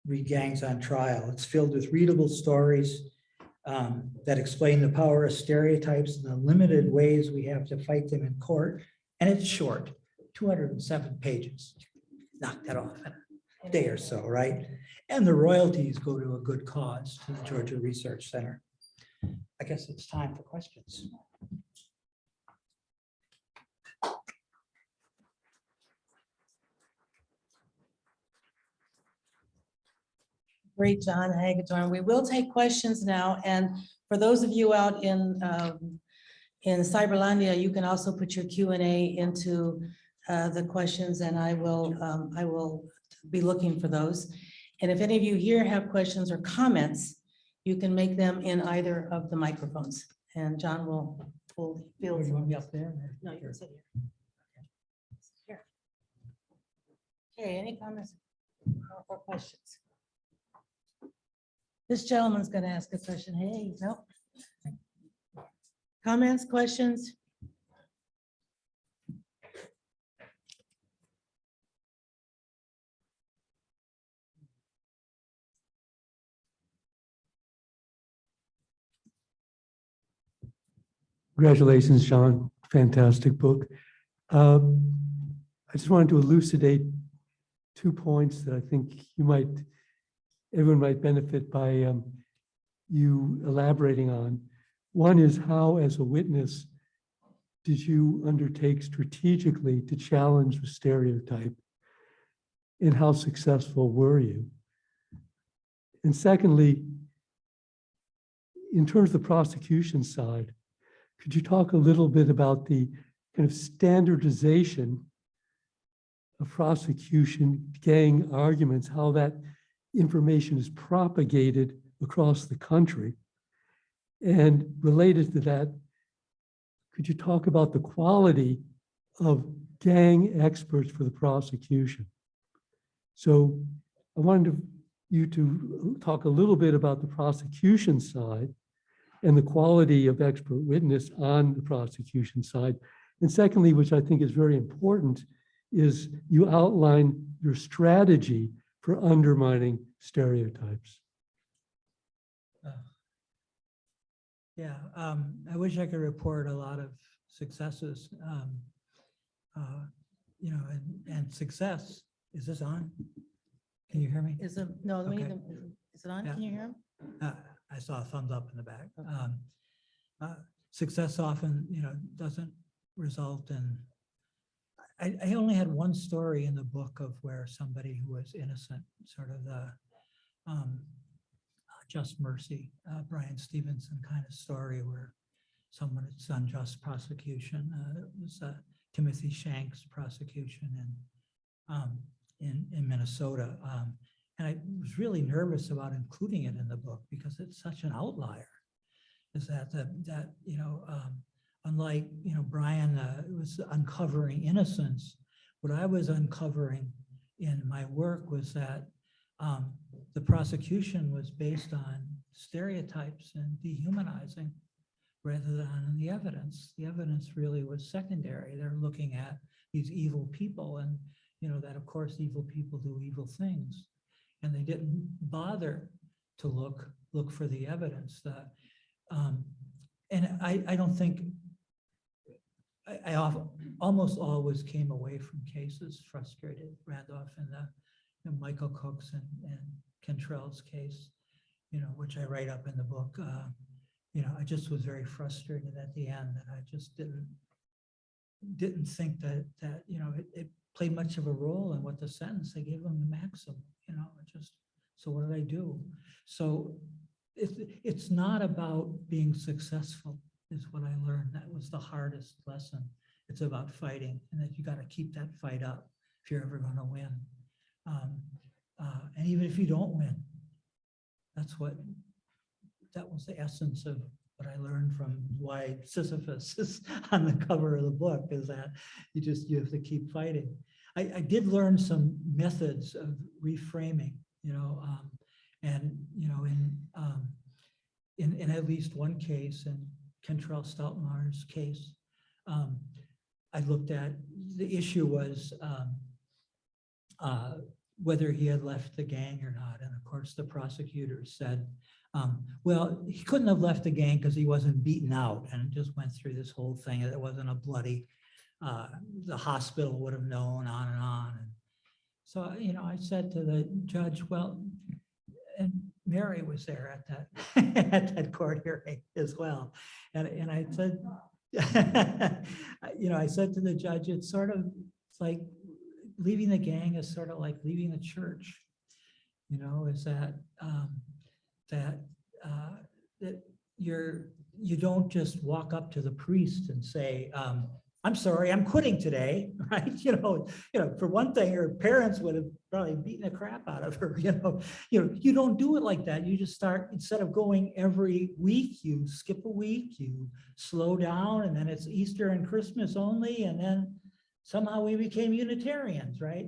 read Gangs on Trial. It's filled with readable stories that explain the power of stereotypes and the limited ways we have to fight them in court. And it's short, 207 pages. Knock that off in a day or so, right? And the royalties go to a good cause, to the Georgia Research Center. I guess it's time for questions. Great, John Hagedorn. We will take questions now. And for those of you out in Cyberlandia, you can also put your Q&A into the questions, and I will be looking for those. And if any of you here have questions or comments, you can make them in either of the microphones. And John will field. You want me up there? No, you can sit here. Here. Okay, any comments or questions? This gentleman's going to ask a question. Hey, no. Comments, questions? Congratulations, Sean. Fantastic book. I just wanted to elucidate 2 points that I think everyone might benefit by you elaborating on. One is, how, as a witness, did you undertake strategically to challenge the stereotype? And how successful were you? And secondly, in terms of the prosecution side, could you talk a little bit about the kind of standardization of prosecution gang arguments, how that information is propagated across the country? And related to that, could you talk about the quality of gang experts for the prosecution? So I wanted you to talk a little bit about the prosecution side and the quality of expert witness on the prosecution side. And secondly, which I think is very important, is you outline your strategy for undermining stereotypes. Yeah, I wish I could report a lot of successes. You know, and success, is this on? Can you hear me? Is it, no, let me, Okay. is it on? Yeah. Can you hear him? I saw a thumbs up in the back. Success often, you know, doesn't result in, I only had one story in the book of where somebody who was innocent, sort of the just mercy, Brian Stevenson kind of story where someone had done just prosecution. It was Timothy Shank's prosecution in Minnesota. And I was really nervous about including it in the book because it's such an outlier. Is that you know, unlike, you know, Brian was uncovering innocence, what I was uncovering in my work was that the prosecution was based on stereotypes and dehumanizing rather than on the evidence. The evidence really was secondary. They're looking at these evil people, and you know that of course evil people do evil things, and they didn't bother to look for the evidence. And I don't think, I almost always came away from cases frustrated. Randolph and Michael Cook's and Cantrell's case, you know, which I write up in the book. You know, I just was very frustrated at the end, and I just didn't think that you know it played much of a role in what the sentence. They gave them the maximum, you know. So what did I do? So it's not about being successful, is what I learned. That was the hardest lesson. It's about fighting, and that you got to keep that fight up if you're ever going to win. And even if you don't win, that was the essence of what I learned from why Sisyphus is on the cover of the book, is that you have to keep fighting. I did learn some methods of reframing, and in at least one case, in Kentrell Stoutmar's case, I looked at, the issue was whether he had left the gang or not. And of course, the prosecutors said, well, he couldn't have left the gang because he wasn't beaten out, and just went through this whole thing. It wasn't a bloody, the hospital would have known, on and on. And so, I said to the judge, well, and Mary was there at that, at that court hearing as well. And I said, I said to the judge, it's like leaving the gang is sort of like leaving the church, is that you don't just walk up to the priest and say, I'm sorry, I'm quitting today, right? For one thing, her parents would have probably beaten the crap out of her. You don't do it like that. You just start, instead of going every week, you skip a week, you slow down, and then it's Easter and Christmas only, and then somehow we became Unitarians, right?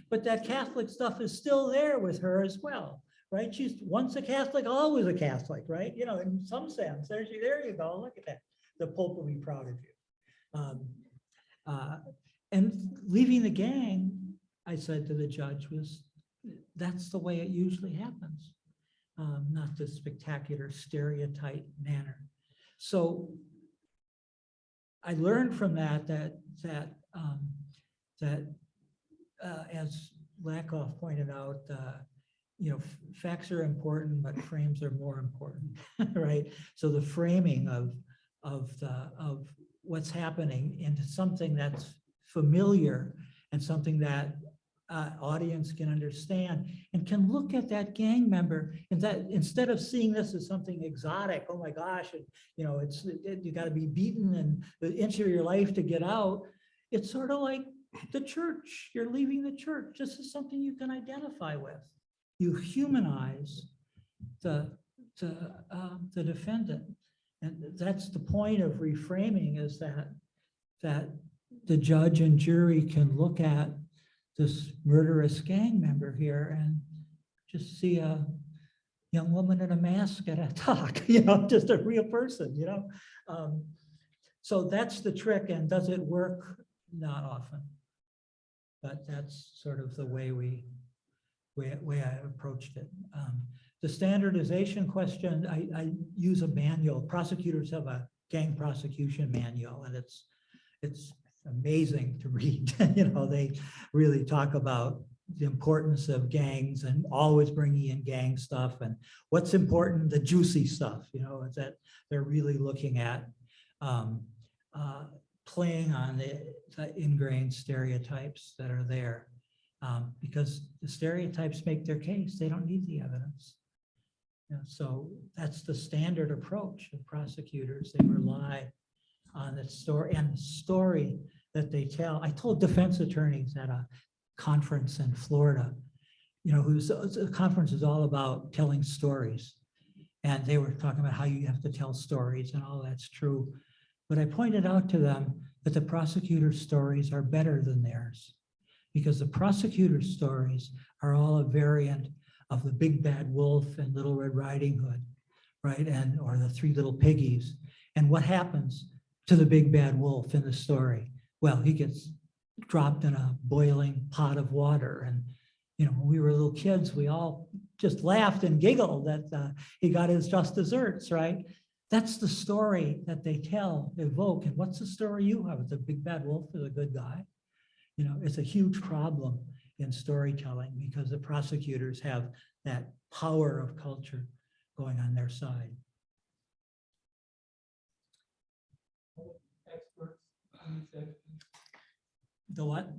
But that Catholic stuff is still there with her as well, right? She's once a Catholic, always a Catholic, right? In some sense, there you go. Look at that. The Pope will be proud of you. And leaving the gang, I said to the judge, that's the way it usually happens, not the spectacular stereotype manner. So I learned from that as Lakoff pointed out, facts are important, but frames are more important, right? So the framing of what's happening into something that's familiar and something that audience can understand and can look at that gang member, and that instead of seeing this as something exotic, oh my gosh, you got to be beaten and the inch of your life to get out. It's sort of like the church. You're leaving the church. This is something you can identify with. You humanize the defendant. And that's the point of reframing, is that the judge and jury can look at this murderous gang member here and just see a young woman in a mask at a talk, just a real person, So that's the trick. And does it work? Not often. But that's sort of the way I approached it. The standardization question, I use a manual. Prosecutors have a gang prosecution manual, and it's amazing to read. They really talk about the importance of gangs and always bringing in gang stuff, and what's important, the juicy stuff, is that they're really looking at playing on the ingrained stereotypes that are there, because the stereotypes make their case. They don't need the evidence. So that's the standard approach of prosecutors. They rely on the story, and the story that they tell. I told defense attorneys at a conference in Florida, the conference is all about telling stories. And they were talking about how you have to tell stories, and all that's true. But I pointed out to them that the prosecutor's stories are better than theirs, because the prosecutor's stories are all a variant of the Big Bad Wolf and Little Red Riding Hood, right? Or the Three Little Piggies. And what happens to the Big Bad Wolf in the story? Well, he gets dropped in a boiling pot of water. And, when we were little kids, we all just laughed and giggled that he got his just desserts, right? That's the story that they evoke. And what's the story you have? The Big Bad Wolf is a good guy. It's a huge problem in storytelling, because the prosecutors have that power of culture going on their side. The what?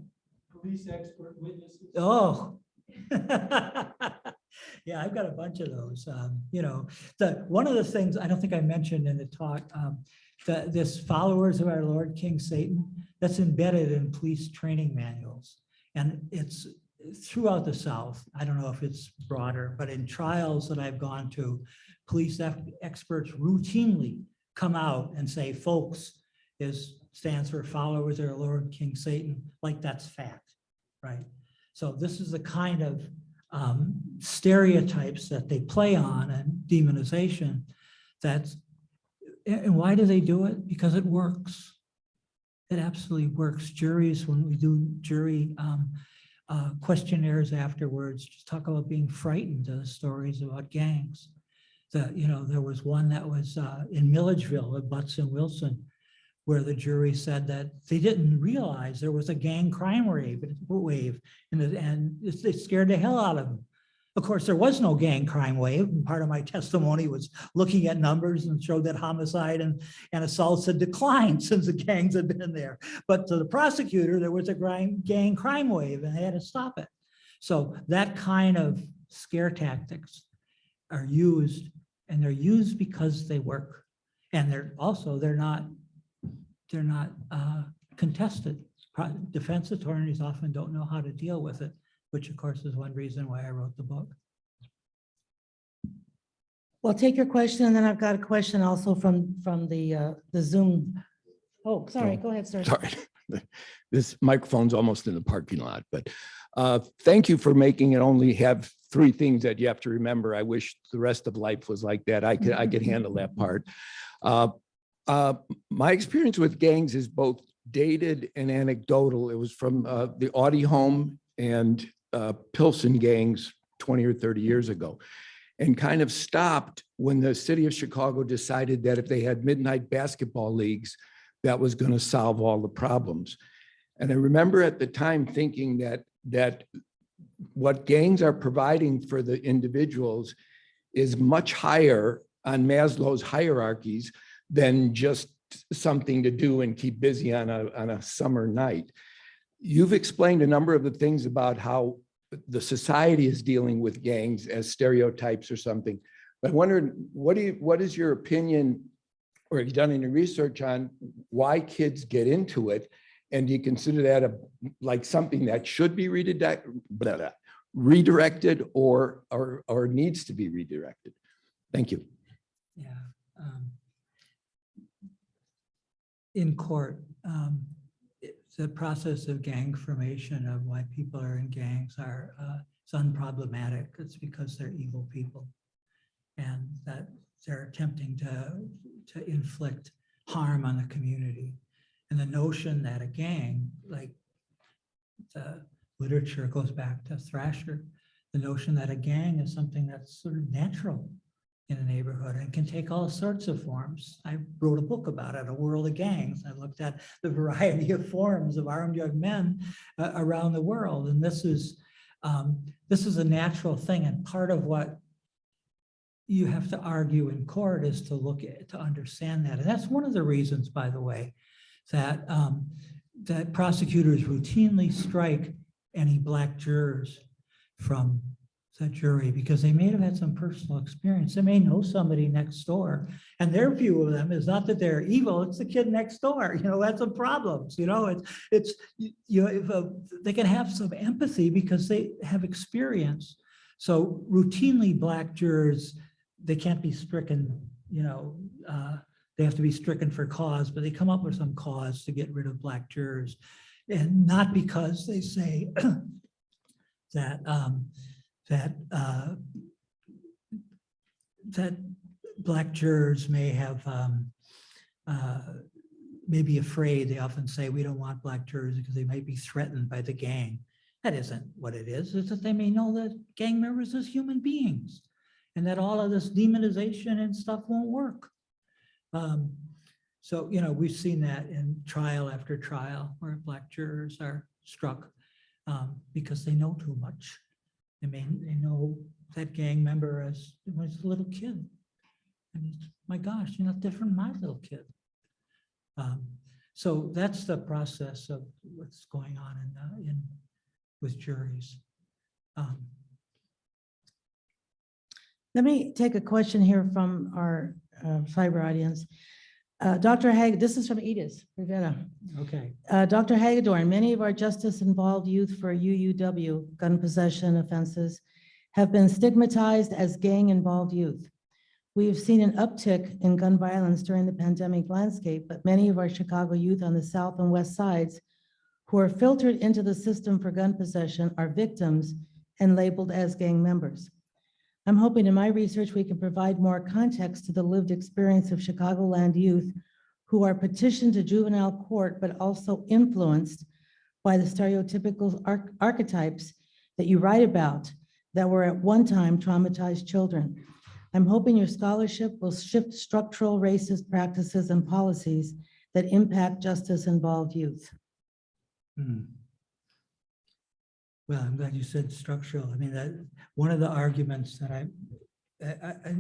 Police expert witnesses. Oh. Yeah, I've got a bunch of those. One of the things I don't think I mentioned in the talk, this followers of our Lord King Satan, that's embedded in police training manuals. And throughout the South, I don't know if it's broader, but in trials that I've gone to, police experts routinely come out and say, folks, stands for followers of Lord King Satan, like that's fact, right? So this is the kind of stereotypes that they play on and demonization. And why do they do it? Because it works. It absolutely works. Juries, when we do jury questionnaires afterwards, just talk about being frightened of the stories about gangs. There was one that was in Milledgeville at Butts and Wilson, where the jury said that they didn't realize there was a gang crime wave, and it scared the hell out of them. Of course, there was no gang crime wave, and part of my testimony was looking at numbers and showed that homicide and assaults had declined since the gangs had been there. But to the prosecutor, there was a gang crime wave, and they had to stop it. So that kind of scare tactics are used, and they're used because they work, and they're not contested. Defense attorneys often don't know how to deal with it, which of course is one reason why I wrote the book. Well, take your question, and then I've got a question also from the Zoom. Oh, sorry, go ahead, sir. Sorry, this microphone's almost in the parking lot, but thank you for making it only have 3 things that you have to remember. I wish the rest of life was like that. I could handle that part. My experience with gangs is both dated and anecdotal. It was from the Audi home and Pilsen gangs 20 or 30 years ago, and kind of stopped when the city of Chicago decided that if they had midnight basketball leagues, that was going to solve all the problems. And I remember at the time thinking that what gangs are providing for the individuals is much higher on Maslow's hierarchies than just something to do and keep busy on a summer night. You've explained a number of the things about how the society is dealing with gangs as stereotypes or something. But I wondered, what is your opinion, or have you done any research on why kids get into it? And do you consider that like something that should be redirected or needs to be redirected? Thank you. Yeah. In court, the process of gang formation, of why people are in gangs, it's unproblematic. It's because they're evil people, and that they're attempting to inflict harm on the community. And the notion that a gang, like the literature goes back to Thrasher, the notion that a gang is something that's sort of natural in a neighborhood and can take all sorts of forms. I wrote a book about it, A World of Gangs. I looked at the variety of forms of armed young men around the world. And this is a natural thing. And part of what you have to argue in court is to understand that. And that's one of the reasons, by the way, that prosecutors routinely strike any Black jurors from the jury, because they may have had some personal experience. They may know somebody next door, and their view of them is not that they're evil, it's the kid next door. That's some problems. They can have some empathy because they have experience. So routinely Black jurors, they can't be stricken, they have to be stricken for cause, but they come up with some cause to get rid of Black jurors. And not because they say that Black jurors may be afraid. They often say, we don't want Black jurors because they might be threatened by the gang. That isn't what it is. It's that they may know that gang members as human beings, and that all of this demonization and stuff won't work. So, we've seen that in trial after trial where Black jurors are struck because they know too much. They know that gang member as when he's a little kid. And my gosh, you're not different from my little kid. So that's the process of what's going on with juries. Let me take a question here from our cyber audience. Dr. this is from Edith Rivera. Okay. Dr. Hagedorn, many of our justice-involved youth for UUW, gun possession offenses, have been stigmatized as gang-involved youth. We have seen an uptick in gun violence during the pandemic landscape, but many of our Chicago youth on the south and west sides who are filtered into the system for gun possession are victims and labeled as gang members. I'm hoping in my research we can provide more context to the lived experience of Chicagoland youth who are petitioned to juvenile court, but also influenced by the stereotypical archetypes that you write about that were at one time traumatized children. I'm hoping your scholarship will shift structural racist practices and policies that impact justice-involved youth. Well, I'm glad you said structural. I mean, that one of the arguments that I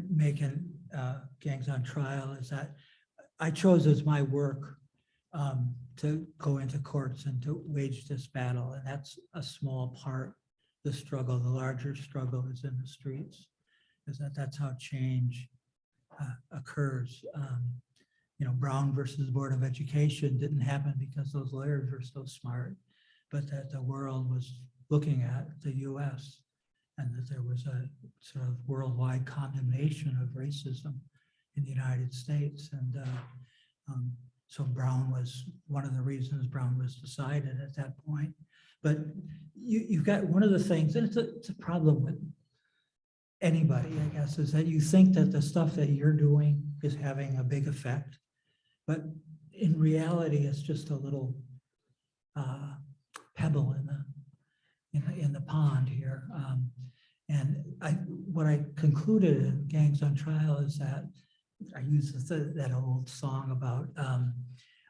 make in Gangs on Trial is that I chose as my work to go into courts and to wage this battle, and that's a small part of the struggle. The larger struggle is in the streets, is that's how change occurs. You know, Brown versus Board of Education didn't happen because those lawyers were so smart, but that the world was looking at the US and that there was a sort of worldwide condemnation of racism in the United States. And so Brown was one of the reasons Brown was decided at that point. But you've got one of the things, and it's a problem with anybody, I guess, is that you think that the stuff that you're doing is having a big effect, but in reality, it's just a little pebble in the pond here. And what I concluded in Gangs on Trial is that I use that old song about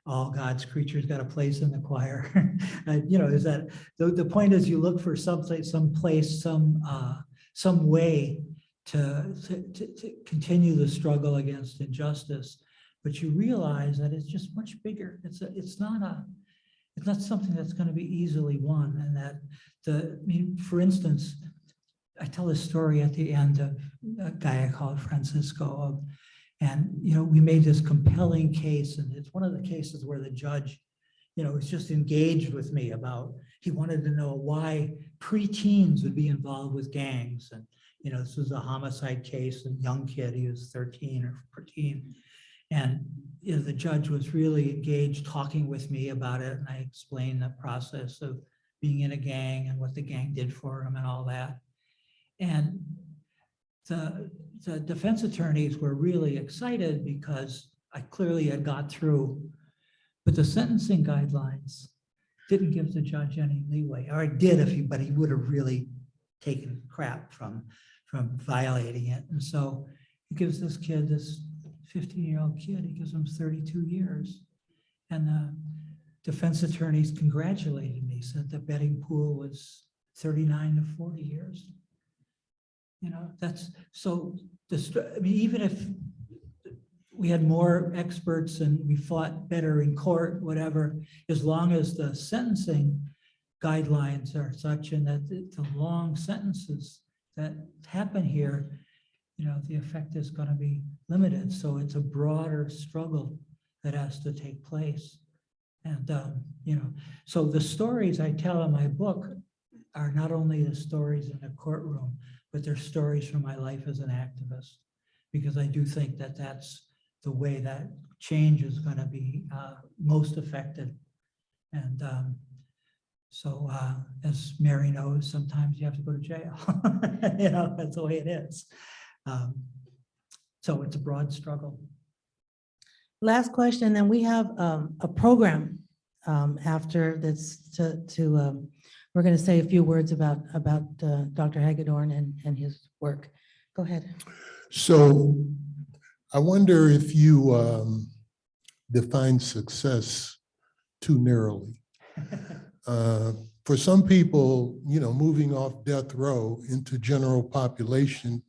all God's creatures got a place in the choir. You know, is that the point is you look for some place, some way to continue the struggle against injustice, but you realize that it's just much bigger. It's not something that's going to be easily won, and that I mean, for instance, I tell a story at the end of a guy I call Francisco, and you know, we made this compelling case, and it's one of the cases where the judge, you know, was just engaged with me about, he wanted to know why preteens would be involved with gangs. And you know, this was a homicide case, a young kid, he was 13 or 14. And you know, the judge was really engaged talking with me about it. And I explained the process of being in a gang and what the gang did for him and all that. And the defense attorneys were really excited because I clearly had got through, but the sentencing guidelines didn't give the judge any leeway, or it did but he would have really taken crap from violating it. And so he gives this kid, this 15-year-old kid, he gives him 32 years. And the defense attorneys congratulated me, said the betting pool was 39 to 40 years. You know, that's so, I mean, even if we had more experts and we fought better in court, whatever, as long as the sentencing guidelines are such and that the long sentences that happen here, you know, the effect is going to be limited. So it's a broader struggle that has to take place. And, you know, so the stories I tell in my book are not only the stories in the courtroom, but they're stories from my life as an activist, because I do think that that's the way that change is going to be most effective. And so as Mary knows, sometimes you have to go to jail. You know, that's the way it is. So it's a broad struggle. Last question, then we have a program after that's we're going to say a few words about Dr. Hagedorn and his work. Go ahead. So I wonder if you define success too narrowly. For some people, you know, moving off death row into general population,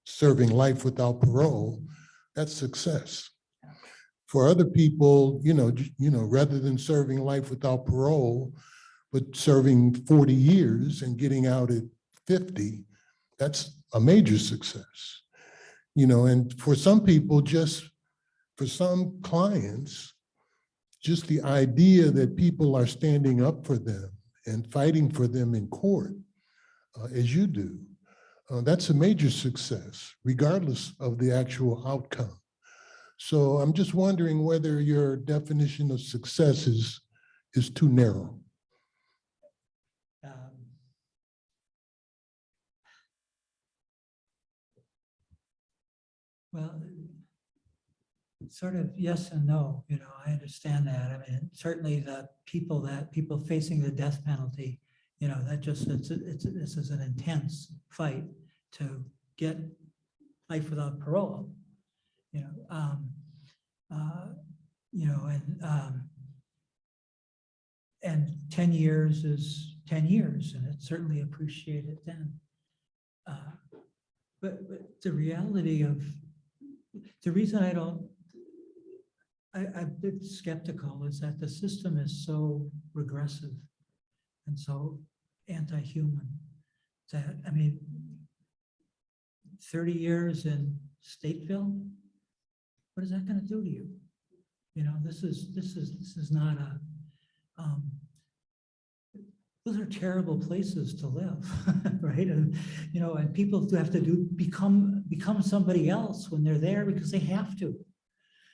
serving life without parole, that's success. For other people, you know, rather than serving life without parole, but serving 40 years and getting out at 50, that's a major success. You know, and for some people, just for some clients, just the idea that people are standing up for them and fighting for them in court, as you do, that's a major success, regardless of the actual outcome. So I'm just wondering whether your definition of success is too narrow. Well, sort of yes and no, I understand that. I mean, certainly the people facing the death penalty, that just, this is an intense fight to get life without parole, and 10 years is 10 years, and it's certainly appreciated then. But the reality of, the reason I've been skeptical is that the system is so regressive and so anti-human that, 30 years in Stateville, what is that going to do to you? This is not a, those are terrible places to live, right? And, and people do have to become somebody else when they're there because they have to.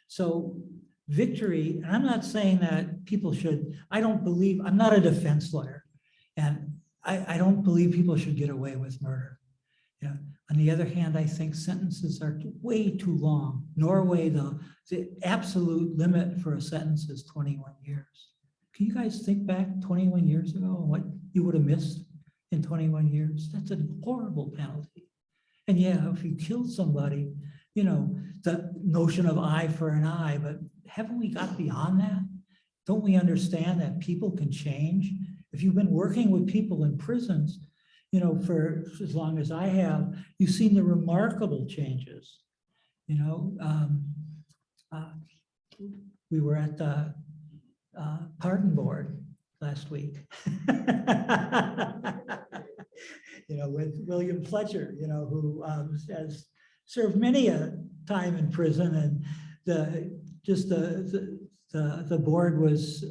So victory, and I'm not saying that people should, I'm not a defense lawyer, and I don't believe people should get away with murder. On the other hand, I think sentences are way too long. Norway, the absolute limit for a sentence is 21 years. Can you guys think back 21 years ago and what you would have missed in 21 years? That's a horrible penalty. And yeah, if you killed somebody, the notion of eye for an eye, but haven't we got beyond that? Don't we understand that people can change? If you've been working with people in prisons, for as long as I have, you've seen the remarkable changes. We were at the pardon board last week. With William Fletcher, who has served many a time in prison, and the board was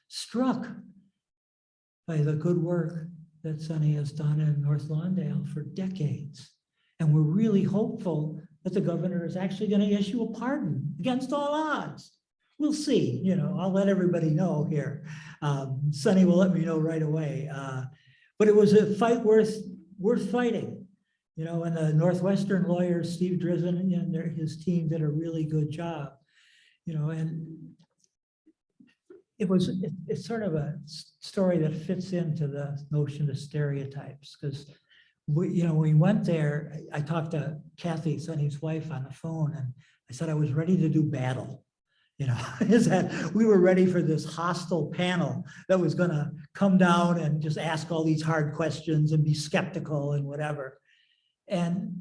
struck by the good work that Sonny has done in North Lawndale for decades. And we're really hopeful that the governor is actually going to issue a pardon against all odds. We'll see, I'll let everybody know here. Sonny will let me know right away. But it was a fight worth fighting, and the Northwestern lawyer, Steve Drizzen, and his team did a really good job, and it's sort of a story that fits into the notion of stereotypes, because we went there, I talked to Kathy, Sonny's wife, on the phone, and I said I was ready to do battle. Is that we were ready for this hostile panel that was going to come down and just ask all these hard questions and be skeptical and whatever. And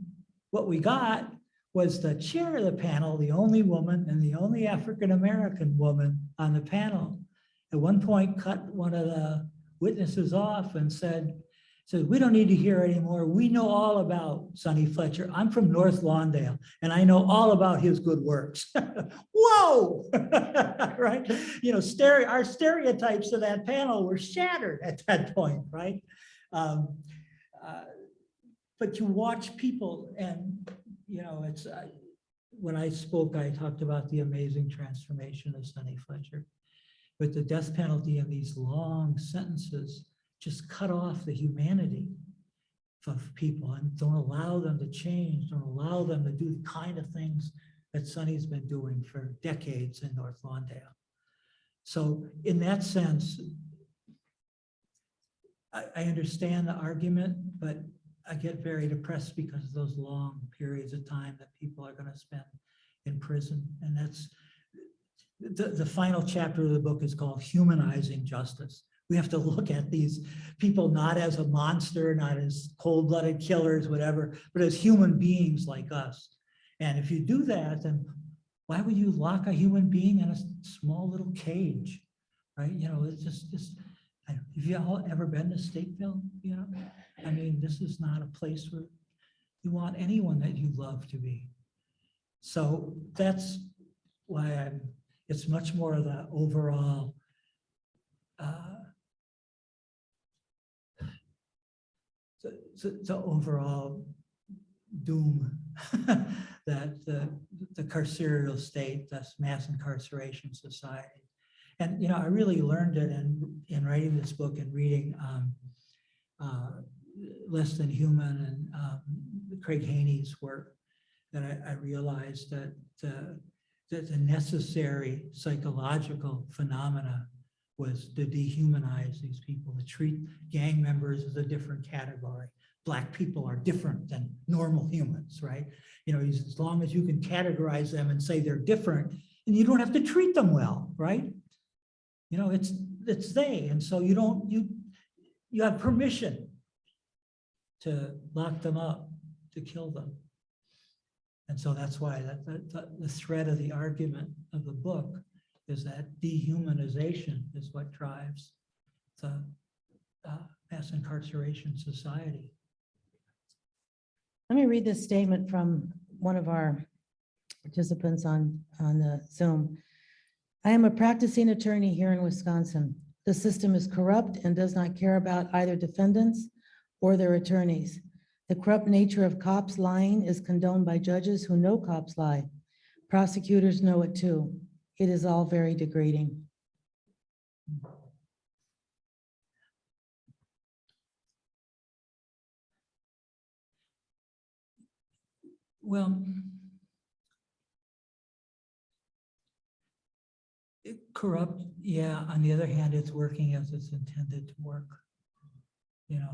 what we got was the chair of the panel, the only woman and the only African-American woman on the panel, at one point cut one of the witnesses off and said, we don't need to hear anymore. We know all about Sonny Fletcher. I'm from North Lawndale, and I know all about his good works. Whoa, right? Our stereotypes of that panel were shattered at that point, right? But you watch people, and it's when I spoke, I talked about the amazing transformation of Sonny Fletcher. With the death penalty and these long sentences, just cut off the humanity of people and don't allow them to change, don't allow them to do the kind of things that Sonny's been doing for decades in North Lawndale. So in that sense, I understand the argument, but I get very depressed because of those long periods of time that people are going to spend in prison. And that's the final chapter of the book is called Humanizing Justice. We have to look at these people not as a monster, not as cold-blooded killers, whatever, but as human beings like us. And if you do that, then why would you lock a human being in a small little cage, right? It's just have you all ever been to Stateville? This is not a place where you want anyone that you love to be. So that's why it's much more of the overall the overall doom that the carceral state, this mass incarceration society. And, you know, I really learned it in writing this book and reading Less Than Human and Craig Haney's work, that I realized that the necessary psychological phenomena was to dehumanize these people, to treat gang members as a different category. Black people are different than normal humans, right? You know, as long as you can categorize them and say they're different, and you don't have to treat them well, right? You know, it's they, and so you have permission to lock them up, to kill them. And so that's why the thread of the argument of the book is that dehumanization is what drives the mass incarceration society. Let me read this statement from one of our participants on the Zoom. I am a practicing attorney here in Wisconsin. The system is corrupt and does not care about either defendants or their attorneys. The corrupt nature of cops lying is condoned by judges who know cops lie. Prosecutors know it too. It is all very degrading. Well, corrupt, yeah. On the other hand, it's working as it's intended to work. You know,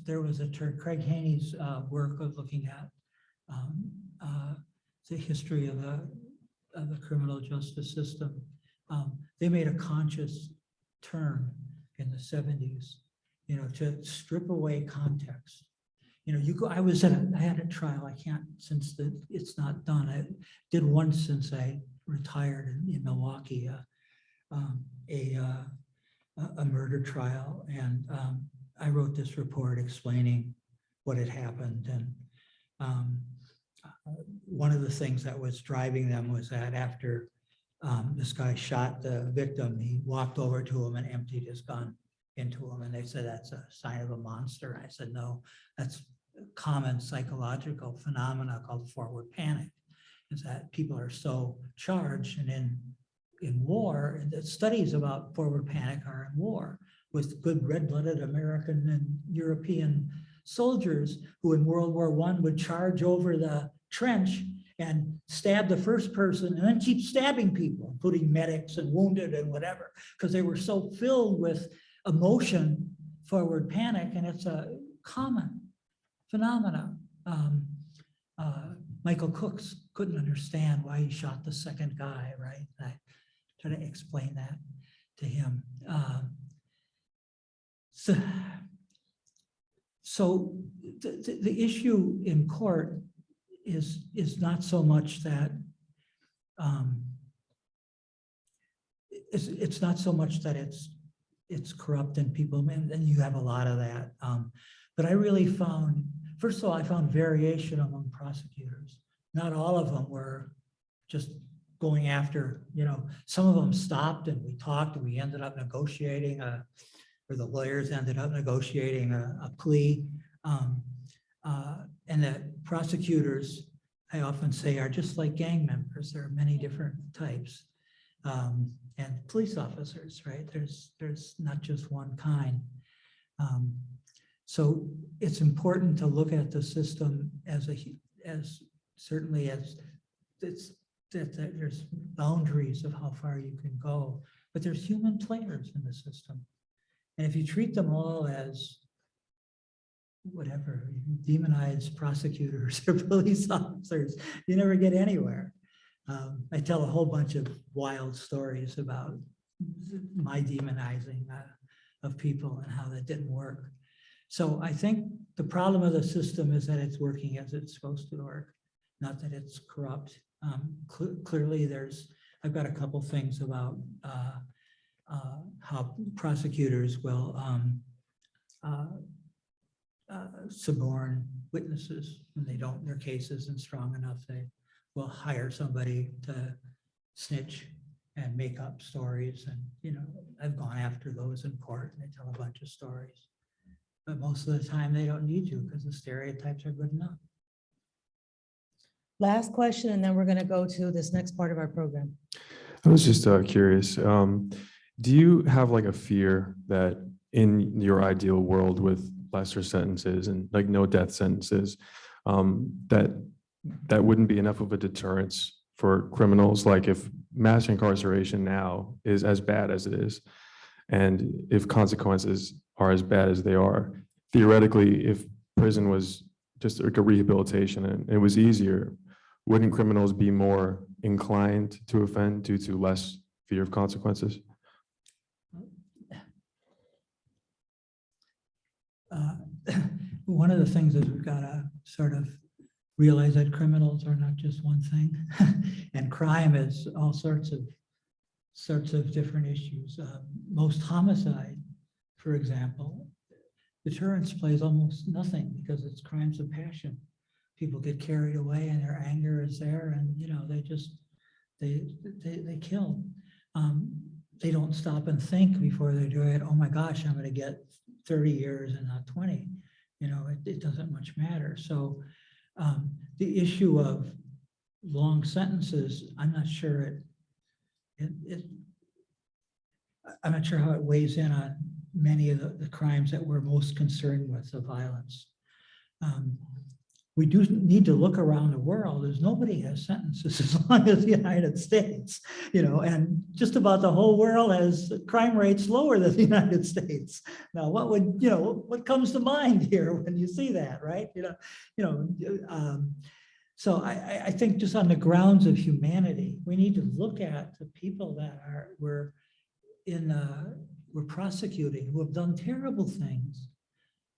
there was a term, Craig Haney's work of looking at the history of the criminal justice system. They made a conscious turn in the 70s, you know, to strip away context. You know, I had a trial. I can't, since it's not done. I did one since I retired in Milwaukee, a murder trial, and I wrote this report explaining what had happened. And one of the things that was driving them was that after this guy shot the victim, he walked over to him and emptied his gun into him. And they said, that's a sign of a monster. And I said, no, that's a common psychological phenomena called forward panic. Is that people are so charged, and in war, and the studies about forward panic are in war, with good red-blooded American and European soldiers who in World War I would charge over the trench and stab the first person and then keep stabbing people, including medics and wounded and whatever, because they were so filled with emotion, forward panic, and it's a common phenomena. Michael Cooks couldn't understand why he shot the second guy, right? I try to explain that to him. So the issue in court is not so much that it's not so much that it's corrupt and people, and you have a lot of that. But I really found, first of all, I found variation among prosecutors. Not all of them were just going after, you know, some of them stopped and we talked and we ended up negotiating or the lawyers ended up negotiating a plea. And that prosecutors, I often say, are just like gang members. There are many different types. And police officers, right? There's not just one kind. So it's important to look at the system as certainly as that there's boundaries of how far you can go, but there's human players in the system. And if you treat them all as whatever, demonize prosecutors or police officers, you never get anywhere. I tell a whole bunch of wild stories about my demonizing of people and how that didn't work. So I think the problem of the system is that it's working as it's supposed to work, not that it's corrupt. Clearly I've got a couple things about how prosecutors will suborn witnesses when their case isn't strong enough. They will hire somebody to snitch and make up stories. And, you know, I've gone after those in court and they tell a bunch of stories. But most of the time they don't need to because the stereotypes are good enough. Last question, and then we're going to go to this next part of our program. I was just curious, do you have like a fear that in your ideal world with lesser sentences and like no death sentences, that wouldn't be enough of a deterrence for criminals? Like if mass incarceration now is as bad as it is, and if consequences are as bad as they are, theoretically, if prison was just like a rehabilitation and it was easier, wouldn't criminals be more inclined to offend due to less fear of consequences? One of the things is we've got to sort of realize that criminals are not just one thing, and crime is all sorts of different issues. Most homicide, for example, deterrence plays almost nothing because it's crimes of passion. People get carried away and their anger is there, and you know they kill. They don't stop and think before they do it. Oh my gosh, I'm going to get 30 years and not 20. You know, it doesn't much matter. So the issue of long sentences, I'm not sure I'm not sure how it weighs in on many of the crimes that we're most concerned with, the violence. We do need to look around the world. There's nobody has sentences as long as the United States, you know, and just about the whole world has crime rates lower than the United States. Now, what comes to mind here when you see that, right? So I think just on the grounds of humanity, we need to look at the people that we're prosecuting who have done terrible things.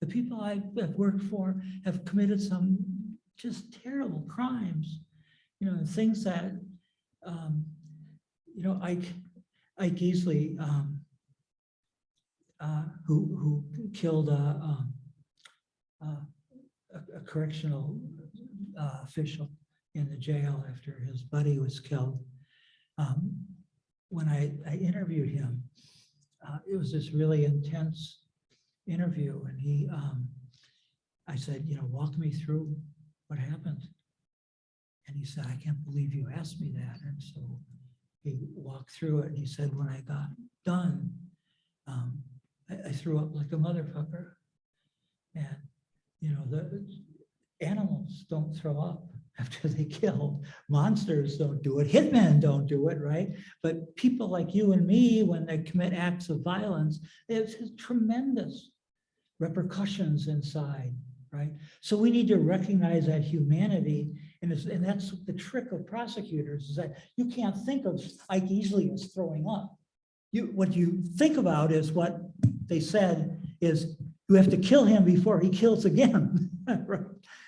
The people I've worked for have committed some just terrible crimes, you know, things that, you know, Ike Easley, who killed a correctional official in the jail after his buddy was killed. When I interviewed him, it was this really intense interview, and I said, you know, walk me through what happened. And he said, I can't believe you asked me that. And so he walked through it, and he said, when I got done, I threw up like a motherfucker. And, you know, the animals don't throw up after they kill. Monsters don't do it. Hitmen don't do it, right? But people like you and me, when they commit acts of violence, there's tremendous repercussions inside, right? So we need to recognize that humanity, and that's the trick of prosecutors, is that you can't think of Ike Easley as throwing up. What you think about is what they said is you have to kill him before he kills again, right?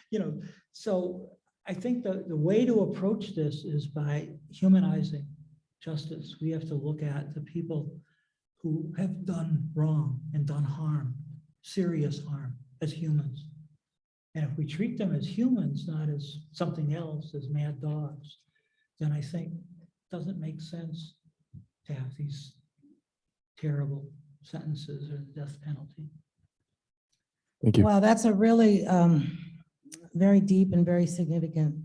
You know, so I think the way to approach this is by humanizing justice. We have to look at the people who have done wrong and done harm, serious harm, as humans. And if we treat them as humans, not as something else, as mad dogs, then I think it doesn't make sense to have these terrible sentences or the death penalty. Thank you. Wow, that's a really very deep and very significant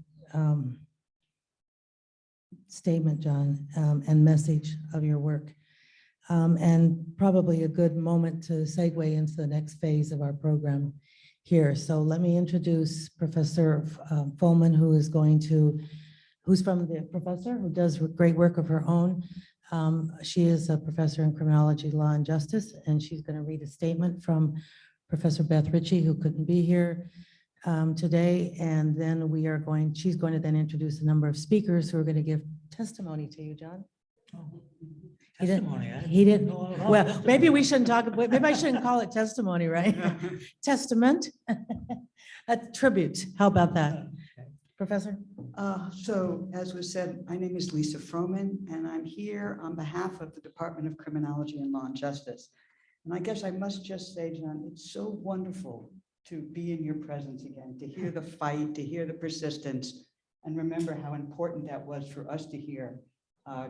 statement, John, and message of your work. And probably a good moment to segue into the next phase of our program here. So let me introduce Professor Follman, who's professor who does great work of her own. She is a professor in criminology, law, and justice, and she's going to read a statement from Professor Beth Ritchie, who couldn't be here today. And then she's going to then introduce a number of speakers who are going to give testimony to you, John. Testimony. He didn't. Well, maybe we shouldn't talk. Maybe I shouldn't call it testimony, right? Testament, a tribute. How about that, Professor? So as was said, my name is Lisa Froman, and I'm here on behalf of the Department of Criminology and Law and Justice. And I guess I must just say, John, it's so wonderful to be in your presence again, to hear the fight, to hear the persistence, and remember how important that was for us to hear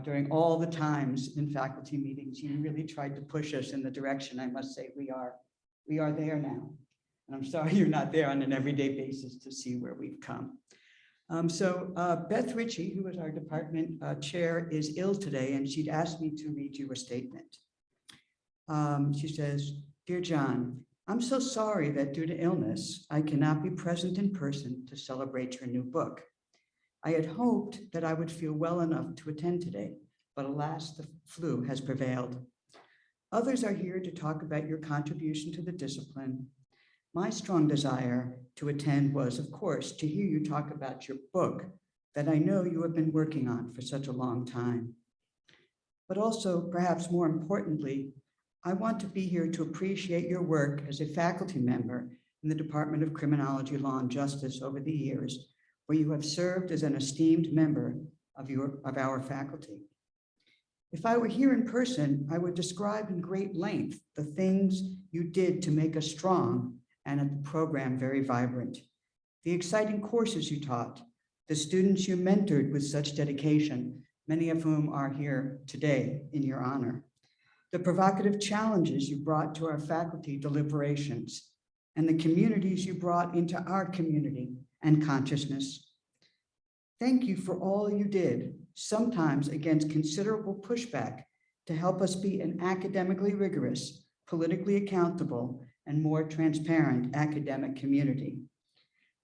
During all the times in faculty meetings, you really tried to push us in the direction, I must say, we are there now. And I'm sorry you're not there on an everyday basis to see where we've come. Beth Ritchie, who is our department chair, is ill today, and she'd asked me to read you a statement. She says, "Dear John, I'm so sorry that due to illness, I cannot be present in person to celebrate your new book. I had hoped that I would feel well enough to attend today, but alas, the flu has prevailed. Others are here to talk about your contribution to the discipline. My strong desire to attend was, of course, to hear you talk about your book that I know you have been working on for such a long time. But also, perhaps more importantly, I want to be here to appreciate your work as a faculty member in the Department of Criminology, Law, and Justice over the years, where you have served as an esteemed member of our faculty. If I were here in person, I would describe in great length the things you did to make us strong and at the program very vibrant. The exciting courses you taught, the students you mentored with such dedication, many of whom are here today in your honor, the provocative challenges you brought to our faculty deliberations, and the communities you brought into our community and consciousness. Thank you for all you did, sometimes against considerable pushback, to help us be an academically rigorous, politically accountable, and more transparent academic community.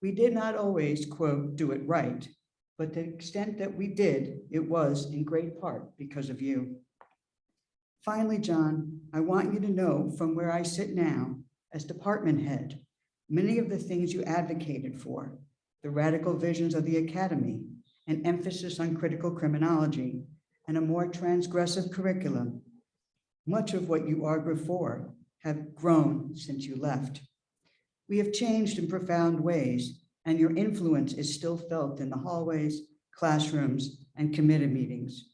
We did not always, quote, do it right, but to the extent that we did, it was in great part because of you. Finally, John, I want you to know from where I sit now as department head, many of the things you advocated for, the radical visions of the academy, an emphasis on critical criminology, and a more transgressive curriculum, much of what you argued for have grown since you left. We have changed in profound ways, and your influence is still felt in the hallways, classrooms, and committee meetings.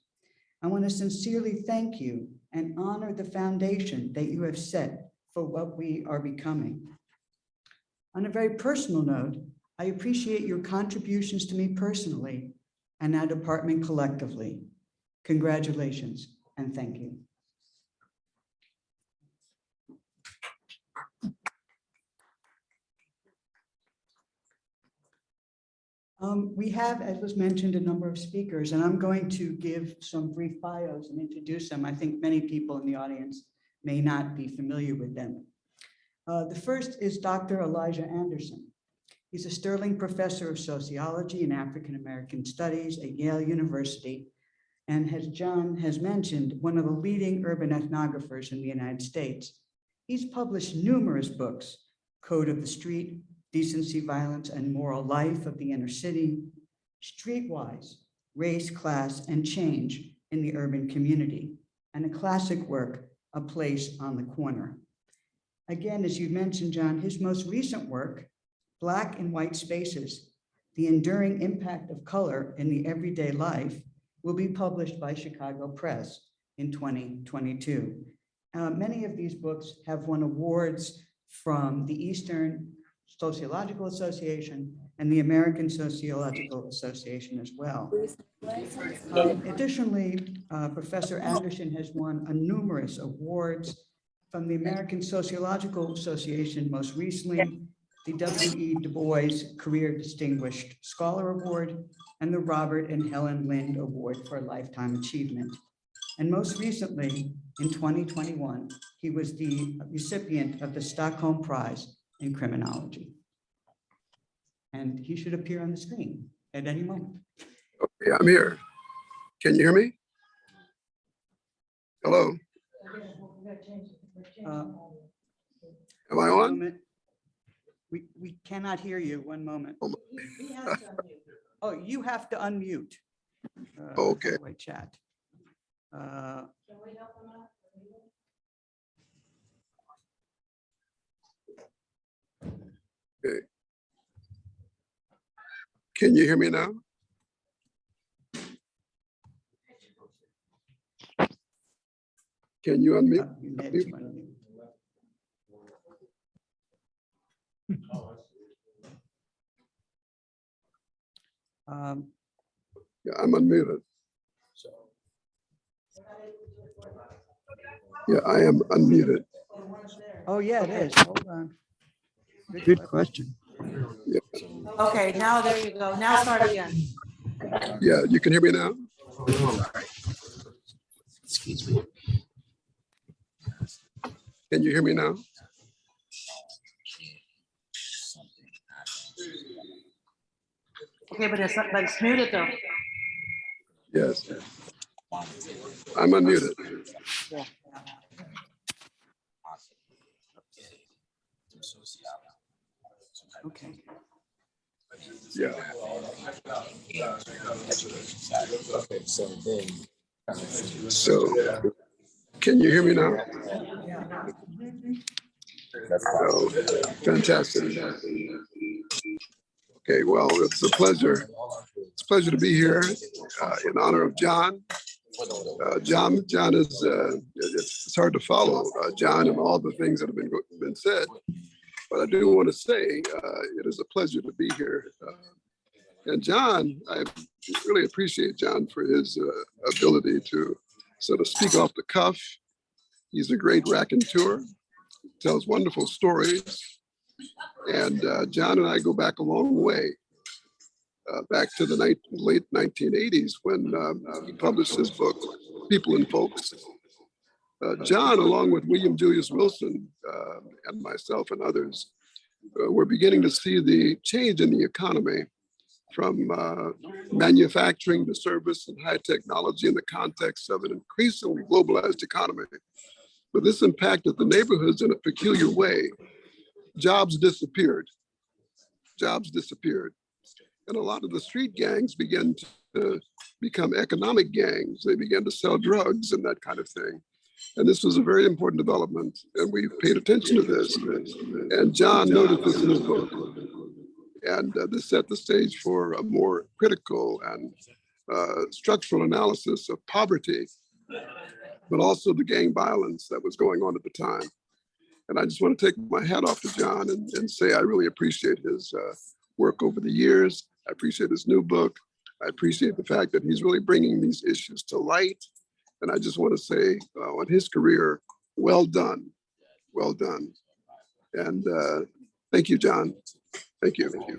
I want to sincerely thank you and honor the foundation that you have set for what we are becoming. On a very personal note, I appreciate your contributions to me personally and our department collectively. Congratulations and thank you. We have, as was mentioned, a number of speakers, and I'm going to give some brief bios and introduce them. I think many people in the audience may not be familiar with them. The first is Dr. Elijah Anderson. He's a Sterling Professor of Sociology and African American Studies at Yale University, and as John has mentioned, one of the leading urban ethnographers in the United States. He's published numerous books: Code of the Street, Decency, Violence, and Moral Life of the Inner City, Streetwise, Race, Class, and Change in the Urban Community, and a classic work, A Place on the Corner. Again, as you mentioned, John, his most recent work, Black and White Spaces, The Enduring Impact of Color in the Everyday Life, will be published by Chicago Press in 2022. Many of these books have won awards from the Eastern Sociological Association and the American Sociological Association as well. Additionally, Professor Anderson has won numerous awards from the American Sociological Association, most recently, the W.E. Du Bois Career Distinguished Scholar Award and the Robert and Helen Lind Award for Lifetime Achievement. And most recently, in 2021, he was the recipient of the Stockholm Prize in Criminology. And he should appear on the screen at any moment. Okay, I'm here. Can you hear me? Hello, am I on? Moment. We cannot hear you. One moment. Oh, you have to unmute. Okay. Wait, chat. Okay. Can you hear me now? Can you unmute? You need to unmute. Yeah, I'm unmuted. Yeah, I am unmuted. Oh, yeah, it is. Hold on. Good question. Okay, now there you go. Now start again. Yeah, you can hear me now? Can you hear me now? Okay, but it's muted though. Yes. I'm unmuted. Okay. Yeah. So, can you hear me now? Oh, fantastic. Okay, well, it's a pleasure. It's a pleasure to be here in honor of John. John is, it's hard to follow John and all the things that have been said. But I do want to say it is a pleasure to be here. And John, I really appreciate John for his ability to sort of speak off the cuff. He's a great raconteur, tells wonderful stories. And John and I go back a long way, back to the late 1980s when he published his book, People and Folks. John, along with William Julius Wilson and myself and others, we're beginning to see the change in the economy from manufacturing to service and high technology in the context of an increasingly globalized economy. But this impacted the neighborhoods in a peculiar way. Jobs disappeared. Jobs disappeared. And a lot of the street gangs began to become economic gangs. They began to sell drugs and that kind of thing. And this was a very important development, and we paid attention to this. And John noted this in his book. And this set the stage for a more critical and structural analysis of poverty, but also the gang violence that was going on at the time. And I just want to take my hat off to John and say I really appreciate his work over the years. I appreciate his new book. I appreciate the fact that he's really bringing these issues to light. And I just want to say on his career, well done, well done. And thank you, John. Thank you. Thank you.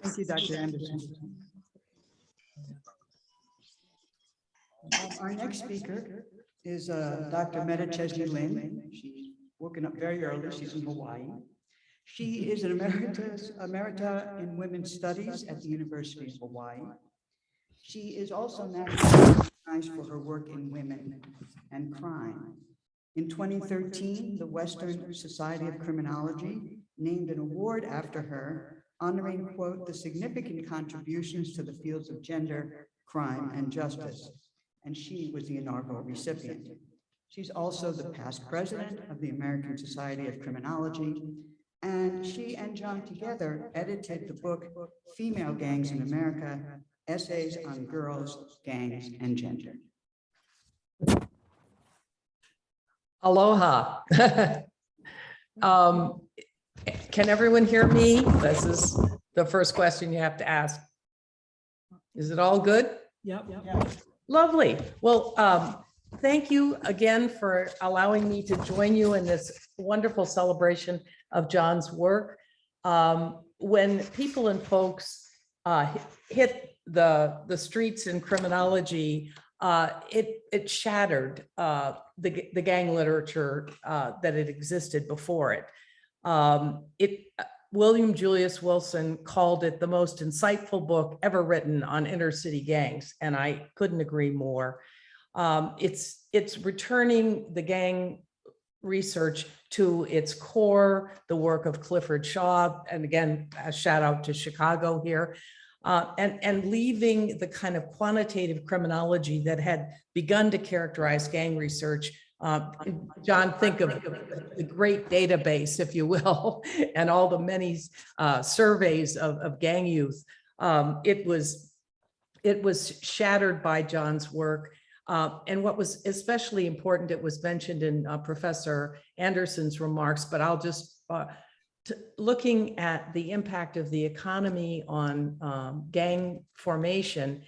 Thank you, Dr. Anderson. Our next speaker is Dr. Meta Chesney Lin. She's woken up very early. She's in Hawaii. She is an emerita in women's studies at the University of Hawaii. She is also nationally recognized for her work in women and crime. In 2013, the Western Society of Criminology named an award after her, honoring, quote, the significant contributions to the fields of gender, crime, and justice. And she was the inaugural recipient. She's also the past president of the American Society of Criminology, and she and John together edited the book, Female Gangs in America, Essays on Girls, Gangs, and Gender. Aloha. Can everyone hear me? This is the first question you have to ask. Is it all good? Yep. Lovely. Well, thank you again for allowing me to join you in this wonderful celebration of John's work. When People and Folks hit the streets in criminology, it shattered the gang literature that had existed before it. William Julius Wilson called it the most insightful book ever written on inner city gangs, and I couldn't agree more. It's returning the gang research to its core, the work of Clifford Shaw, and again, a shout out to Chicago here, and leaving the kind of quantitative criminology that had begun to characterize gang research. John, think of the great database, if you will, and all the many surveys of gang youth. It was shattered by John's work. And what was especially important, it was mentioned in Professor Anderson's remarks, but I'll just looking at the impact of the economy on gang formation,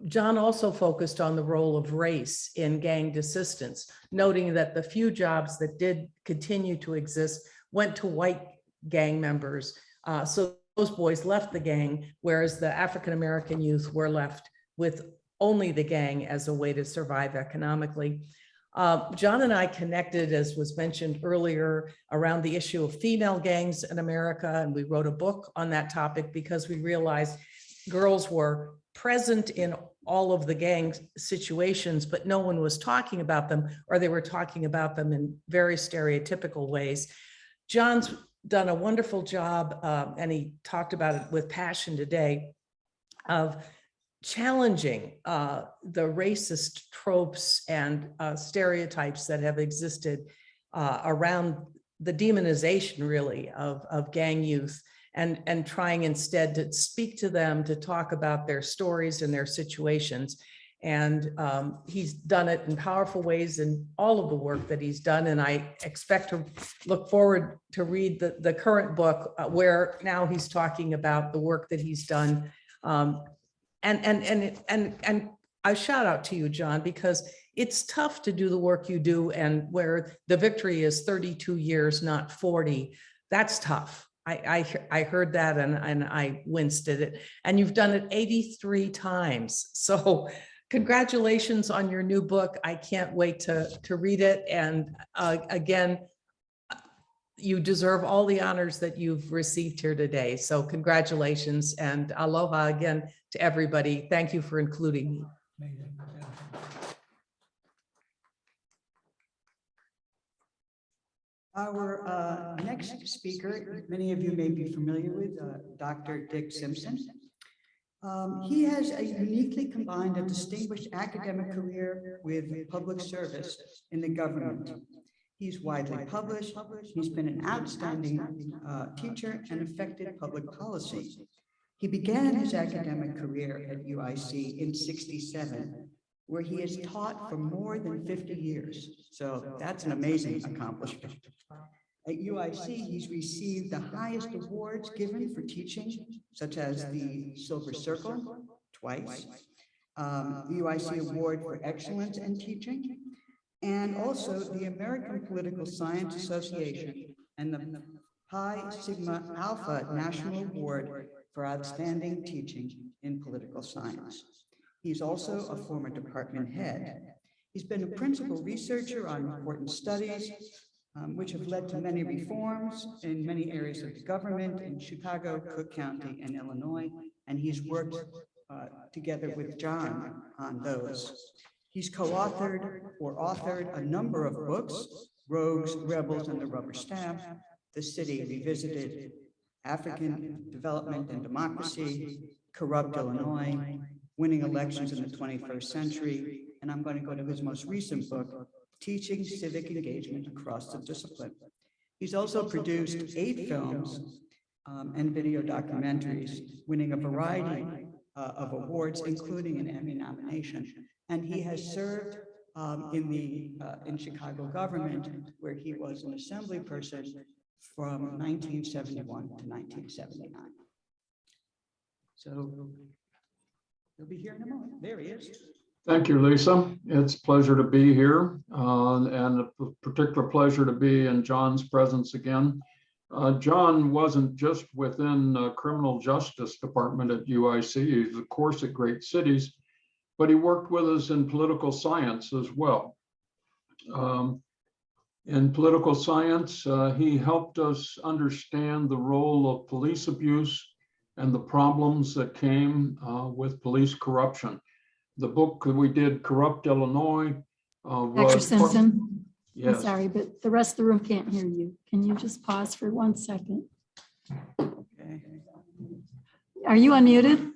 John also focused on the role of race in gang desistance, noting that the few jobs that did continue to exist went to white gang members. So those boys left the gang, whereas the African-American youth were left with only the gang as a way to survive economically. John and I connected, as was mentioned earlier, around the issue of female gangs in America, and we wrote a book on that topic because we realized girls were present in all of the gang situations, but no one was talking about them, or they were talking about them in very stereotypical ways. John's done a wonderful job, and he talked about it with passion today, of challenging the racist tropes and stereotypes that have existed around the demonization, really, of gang youth, and trying instead to speak to them, to talk about their stories and their situations. And he's done it in powerful ways in all of the work that he's done. And I expect to look forward to read the current book where now he's talking about the work that he's done. And I shout out to you, John, because it's tough to do the work you do, and where the victory is 32 years, not 40. That's tough. I heard that and I winced at it. And you've done it 83 times. So congratulations on your new book. I can't wait to read it. And again, you deserve all the honors that you've received here today. So congratulations and aloha again to everybody. Thank you for including me. Our next speaker, many of you may be familiar with, Dr. Dick Simpson. He has uniquely combined a distinguished academic career with public service in the government. He's widely published. He's been an outstanding teacher and affected public policy. He began his academic career at UIC in '67, where he has taught for more than 50 years. So that's an amazing accomplishment. At UIC, he's received the highest awards given for teaching, such as the Silver Circle twice, the UIC Award for Excellence in Teaching, and also the American Political Science Association and the Pi Sigma Alpha National Award for Outstanding Teaching in Political Science. He's also a former department head. He's been a principal researcher on important studies, which have led to many reforms in many areas of the government in Chicago, Cook County, and Illinois, and he's worked together with John on those. He's co-authored or authored a number of books: Rogues, Rebels, and the Rubber Stamp, The City Revisited, African Development and Democracy, Corrupt Illinois, Winning Elections in the 21st Century, and I'm going to go to his most recent book, Teaching Civic Engagement Across the Discipline. He's also produced 8 films and video documentaries, winning a variety of awards, including an Emmy nomination. And he has served in Chicago government, where he was an assembly person from 1971 to 1979. So he'll be here in a moment. There he is. Thank you, Lisa. It's a pleasure to be here, and a particular pleasure to be in John's presence again. John wasn't just within criminal justice department at UIC. He's of course at great cities, but he worked with us in political science as well. In political science, he helped us understand the role of police abuse and the problems that came with police corruption. The book that we did, Corrupt Illinois. Dr. Simpson, yes. I'm sorry, but the rest of the room can't hear you. Can you just pause for 1 second? Okay. Are you unmuted?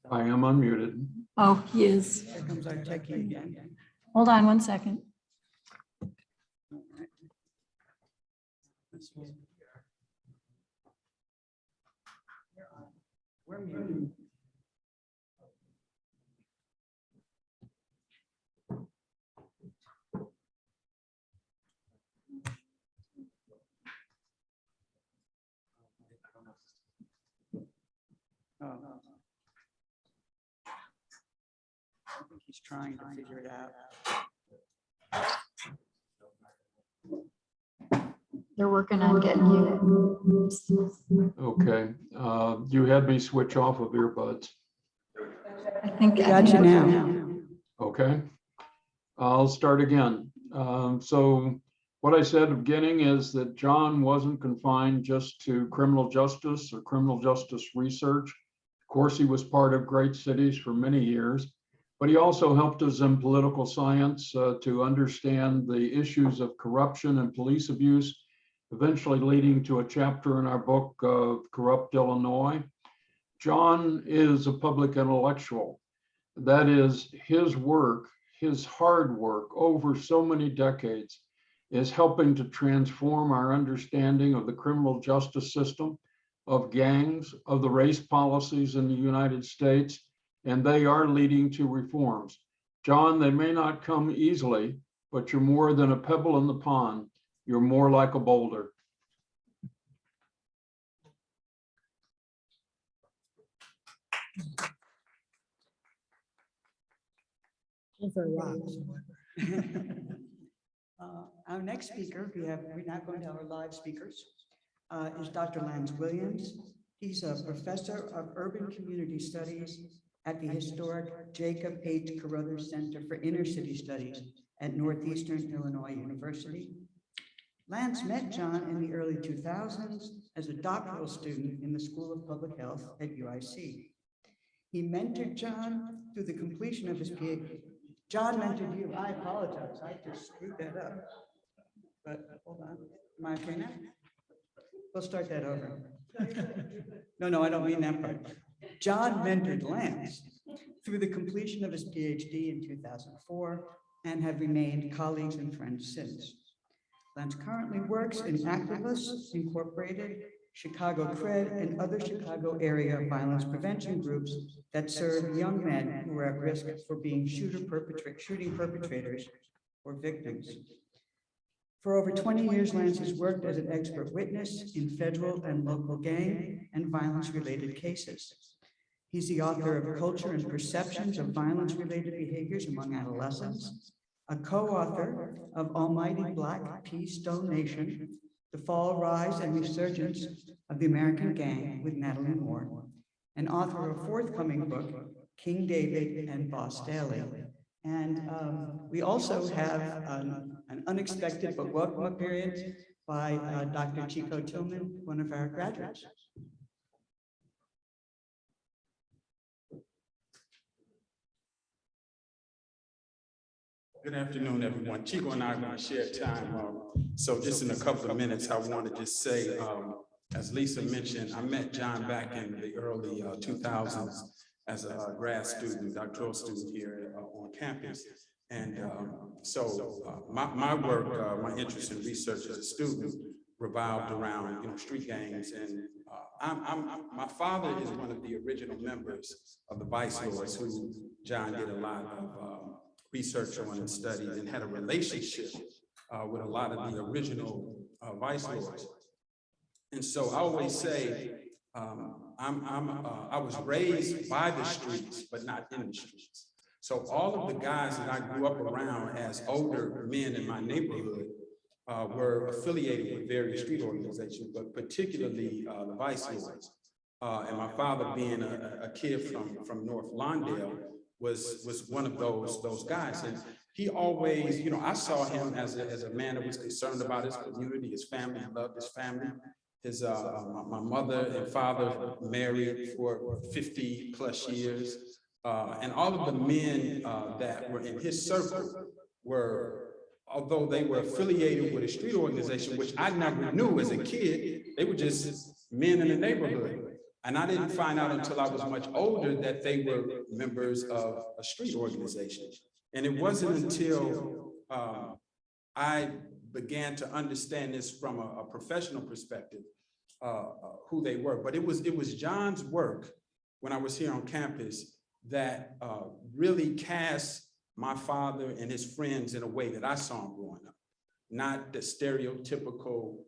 I am unmuted. Oh, he is. Here comes our techie again. Hold on 1 second. We're muted. He's trying to figure it out. They're working on getting you. Okay, you had me switch off of earbuds. I think. Got you now. Okay, I'll start again. So what I said at the beginning is that John wasn't confined just to criminal justice or criminal justice research. Of course, he was part of Great Cities for many years, but he also helped us in political science to understand the issues of corruption and police abuse, eventually leading to a chapter in our book, Corrupt Illinois. John is a public intellectual. That is, his work, his hard work over so many decades is helping to transform our understanding of the criminal justice system, of gangs, of the race policies in the United States, and they are leading to reforms. John, they may not come easily, but you're more than a pebble in the pond. You're more like a boulder. Our next speaker, we're now going to our live speakers, is Dr. Lance Williams. He's a professor of urban community studies at the historic Jacob H. Carruthers Center for Inner City Studies at Northeastern Illinois University. Lance met John in the early 2000s as a doctoral student in the School of Public Health at UIC. He mentored John through the completion of his PhD. John mentored you. I apologize. I just screwed that up. But hold on. Am I okay now? We'll start that over. No, I don't mean that part. John mentored Lance through the completion of his PhD in 2004 and have remained colleagues and friends since. Lance currently works in Activists Incorporated, Chicago Cred, and other Chicago area violence prevention groups that serve young men who are at risk for being shooting perpetrators or victims. For over 20 years, Lance has worked as an expert witness in federal and local gang and violence-related cases. He's the author of Culture and Perceptions of Violence-Related Behaviors Among Adolescents, a co-author of Almighty Black Peace Stone Nation, The Fall, Rise, and Resurgence of the American Gang with Natalie Moore, and author of a forthcoming book, King David and Boss Daly. And we also have an unexpected but welcome appearance by Dr. Chico Tillman, one of our graduates. Good afternoon, everyone. Chico and I are going to share time. So just in a couple of minutes, I want to just say, as Lisa mentioned, I met John back in the early 2000s as a grad student, doctoral student here on campus. And my work, my interest in research as a student revolved around, street gangs. And my father is one of the original members of the Vice Lords, who John did a lot of research on and studied, and had a relationship with a lot of the original Vice Lords. And so I always say, I was raised by the streets, but not in the streets. So all of the guys that I grew up around as older men in my neighborhood were affiliated with various street organizations, but particularly the Vice Lords. And my father, being a kid from North Lawndale, was one of those guys. And he always, I saw him as a man that was concerned about his community, his family, loved his family. His my mother and father married for 50 plus years. And all of the men that were in his circle were, although they were affiliated with a street organization, which I never knew as a kid, they were just men in the neighborhood. And I didn't find out until I was much older that they were members of a street organization. And it wasn't until I began to understand this from a professional perspective, who they were. But it was John's work when I was here on campus that really cast my father and his friends in a way that I saw him growing up, not the stereotypical,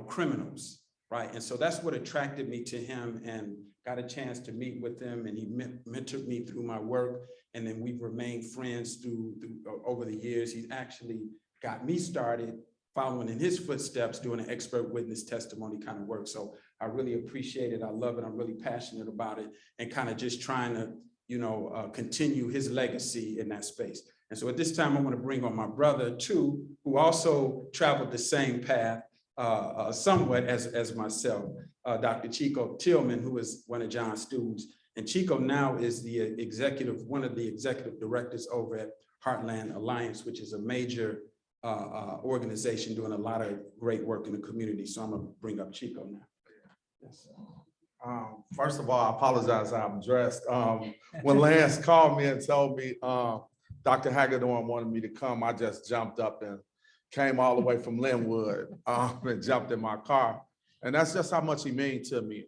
criminals. Right. And so that's what attracted me to him, and got a chance to meet with him, and he mentored me through my work. And then we've remained friends over the years. He's actually got me started following in his footsteps, doing an expert witness testimony kind of work. So I really appreciate it. I love it. I'm really passionate about it, and kind of just trying to, continue his legacy in that space. And so at this time, I want to bring on my brother too, who also traveled the same path somewhat as myself, Dr. Chico Tillman, who is one of John's students. And Chico now is one of the executive directors over at Heartland Alliance, which is a major organization doing a lot of great work in the community. So I'm gonna bring up Chico now. Yes. First of all, I apologize how I'm dressed. When Lance called me and told me Dr. Hagedorn wanted me to come, I just jumped up and came all the way from Linwood and jumped in my car. And that's just how much he means to me.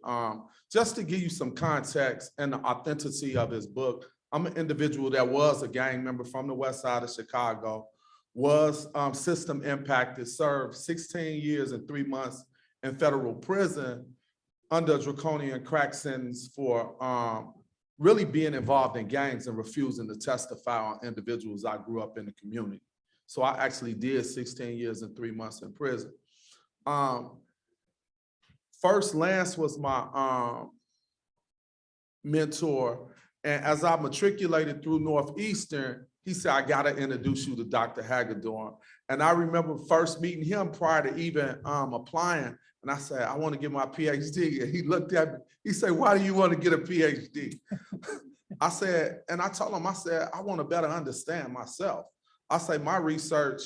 Just to give you some context and the authenticity of his book, I'm an individual that was a gang member from the west side of Chicago, was system impacted, served 16 years and 3 months in federal prison under draconian crack sentence for really being involved in gangs and refusing to testify on individuals I grew up in the community. So I actually did 16 years and 3 months in prison. First, Lance was my mentor. And as I matriculated through Northeastern, he said, I gotta introduce you to Dr. Hagedorn. And I remember first meeting him prior to even applying. And I said, I want to get my PhD. And he looked at me, he said, why do you want to get a PhD? I said, and I told him, I said, I want to better understand myself. I say, my research,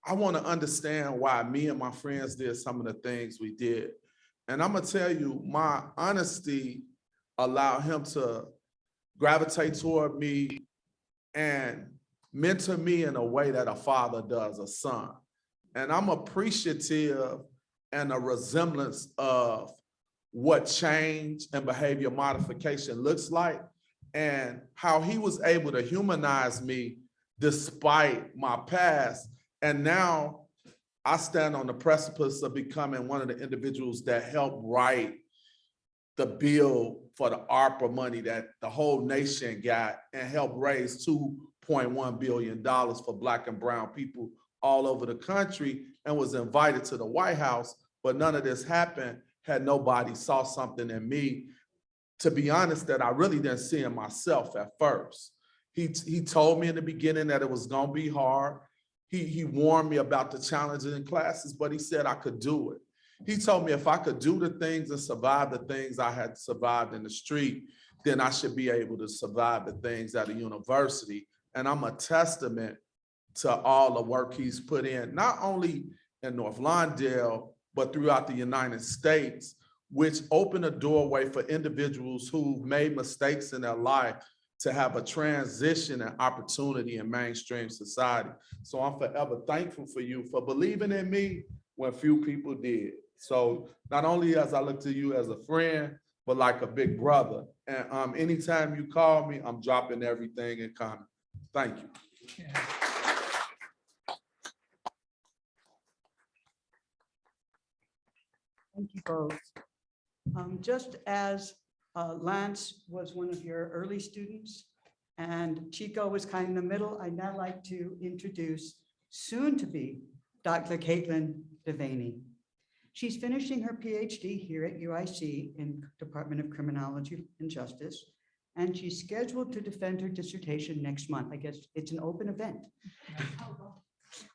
I want to understand why me and my friends did some of the things we did. And I'm gonna tell you, my honesty allowed him to gravitate toward me and mentor me in a way that a father does a son. And I'm appreciative and a resemblance of what change and behavior modification looks like, and how he was able to humanize me despite my past. And now I stand on the precipice of becoming one of the individuals that helped write the bill for the ARPA money that the whole nation got and helped raise $2.1 billion for Black and brown people all over the country, and was invited to the White House. But none of this happened had nobody saw something in me, to be honest, that I really didn't see in myself at first. He told me in the beginning that it was gonna be hard. He warned me about the challenges in classes, but he said I could do it. He told me if I could do the things and survive the things I had survived in the street, then I should be able to survive the things at a university. And I'm a testament to all the work he's put in, not only in North Lawndale, but throughout the United States, which opened a doorway for individuals who made mistakes in their life to have a transition and opportunity in mainstream society. So I'm forever thankful for you for believing in me when few people did. So not only as I look to you as a friend, but like a big brother. And anytime you call me, I'm dropping everything and coming. Thank you. Yeah. Thank you both. Just as Lance was one of your early students and Chico was kind of in the middle, I'd now like to introduce soon-to-be Dr. Caitlin Devaney. She's finishing her PhD here at UIC in Department of Criminology and Justice, and she's scheduled to defend her dissertation next month. I guess it's an open event.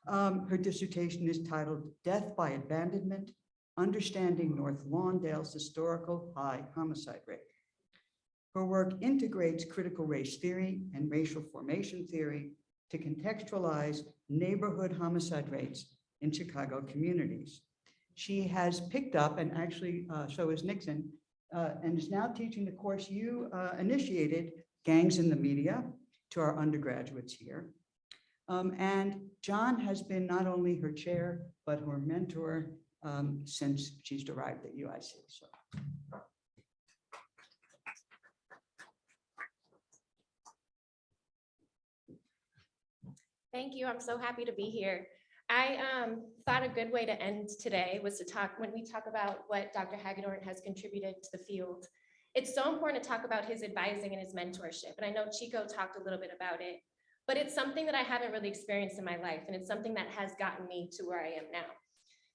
Her dissertation is titled Death by Abandonment, Understanding North Lawndale's Historical High Homicide Rate. Her work integrates critical race theory and racial formation theory to contextualize neighborhood homicide rates in Chicago communities. She has picked up, and actually so is Nixon, and is now teaching the course you initiated, Gangs in the Media, to our undergraduates here. And John has been not only her chair, but her mentor since she's arrived at UIC. So. Thank you. I'm so happy to be here. I thought a good way to end today was to talk, when we talk about what Dr. Hagedorn has contributed to the field, It's so important to talk about his advising and his mentorship. And I know Chico talked a little bit about it, but it's something that I haven't really experienced in my life. And it's something that has gotten me to where I am now.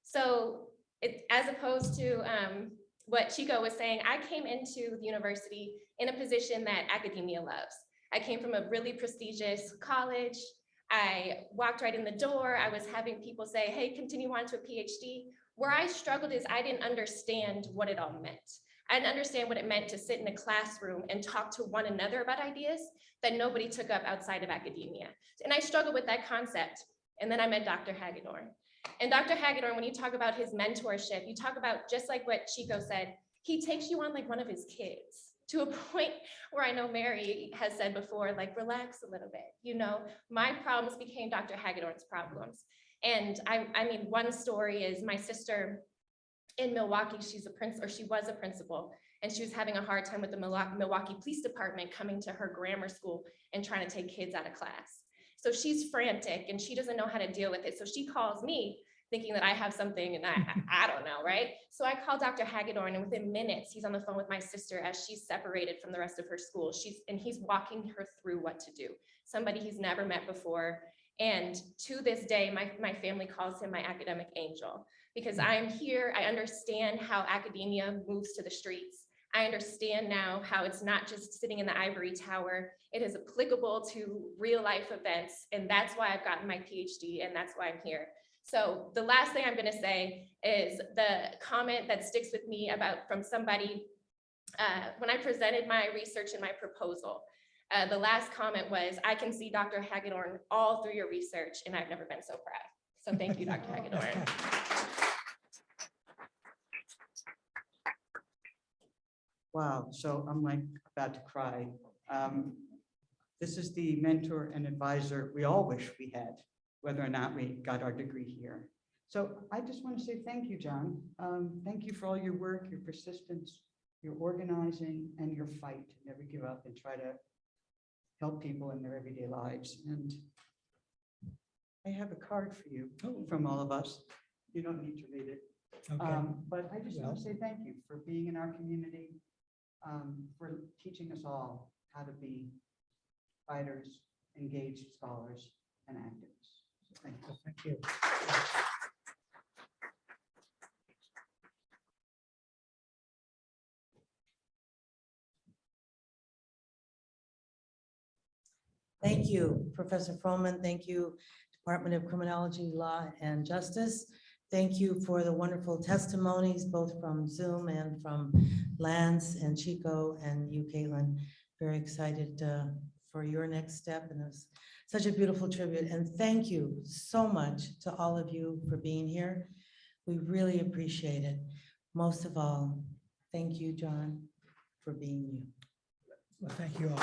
So as opposed to what Chico was saying, I came into the university in a position that academia loves. I came from a really prestigious college. I walked right in the door. I was having people say, hey, continue on to a PhD. Where I struggled is I didn't understand what it all meant. I didn't understand what it meant to sit in a classroom and talk to one another about ideas that nobody took up outside of academia. And I struggled with that concept. And then I met Dr. Hagedorn. And Dr. Hagedorn, when you talk about his mentorship, you talk about, just like what Chico said, he takes you on like one of his kids, to a point where I know Mary has said before, like, relax a little bit. You know, my problems became Dr. Hagedorn's problems. And I mean, one story is my sister in Milwaukee, she was a principal, and she was having a hard time with the Milwaukee Police Department coming to her grammar school and trying to take kids out of class. So she's frantic and she doesn't know how to deal with it. So she calls me thinking that I have something and I don't know, right? So I call Dr. Hagedorn, and within minutes, he's on the phone with my sister as she's separated from the rest of her school. He's walking her through what to do. Somebody he's never met before. And to this day, my family calls him my academic angel, because I'm here, I understand how academia moves to the streets. I understand now how it's not just sitting in the ivory tower, it is applicable to real life events. And that's why I've gotten my PhD, and that's why I'm here. So the last thing I'm gonna say is the comment that sticks with me from somebody, when I presented my research and my proposal, the last comment was, I can see Dr. Hagedorn all through your research, and I've never been so proud. So thank you, Dr. Hagedorn. Wow, so I'm like about to cry. This is the mentor and advisor we all wish we had, whether or not we got our degree here. So I just want to say thank you, John. Thank you for all your work, your persistence, your organizing, and your fight to never give up and try to help people in their everyday lives. And I have a card for you from all of us. You don't need to read it. Okay. But I just want to say thank you for being in our community, for teaching us all how to be fighters, engaged scholars, and activists. So thank you. Thank you. Thank you, Professor Froman. Thank you, Department of Criminology, Law, and Justice. Thank you for the wonderful testimonies, both from Zoom and from Lance and Chico and you, Caitlin. Very excited for your next step, and it was such a beautiful tribute. And thank you so much to all of you for being here. We really appreciate it. Most of all, thank you, John, for being you. Well, thank you all.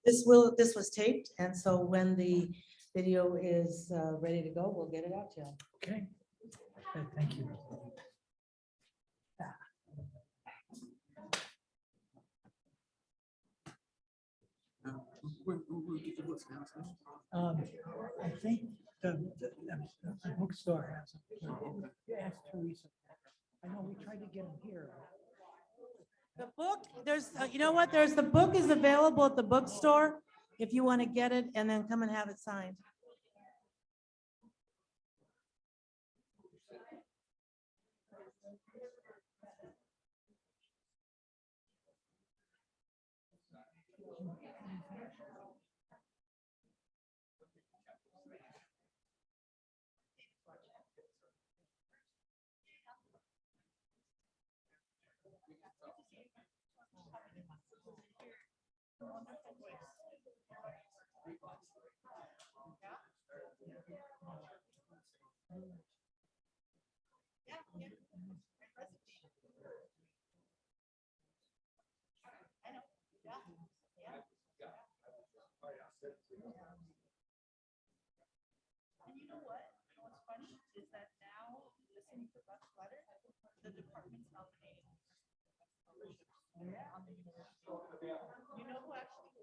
This was taped, and so when the video is ready to go, we'll get it out to you. Okay. Thank you. I think the bookstore has them. You asked Teresa. I know we tried to get them here. The book, there's, you know what, the book is available at the bookstore if you want to get it and then come and have it signed. And you know what? What's funny is that now, listening to Buck's letter, the department's nominating on the university. You know who actually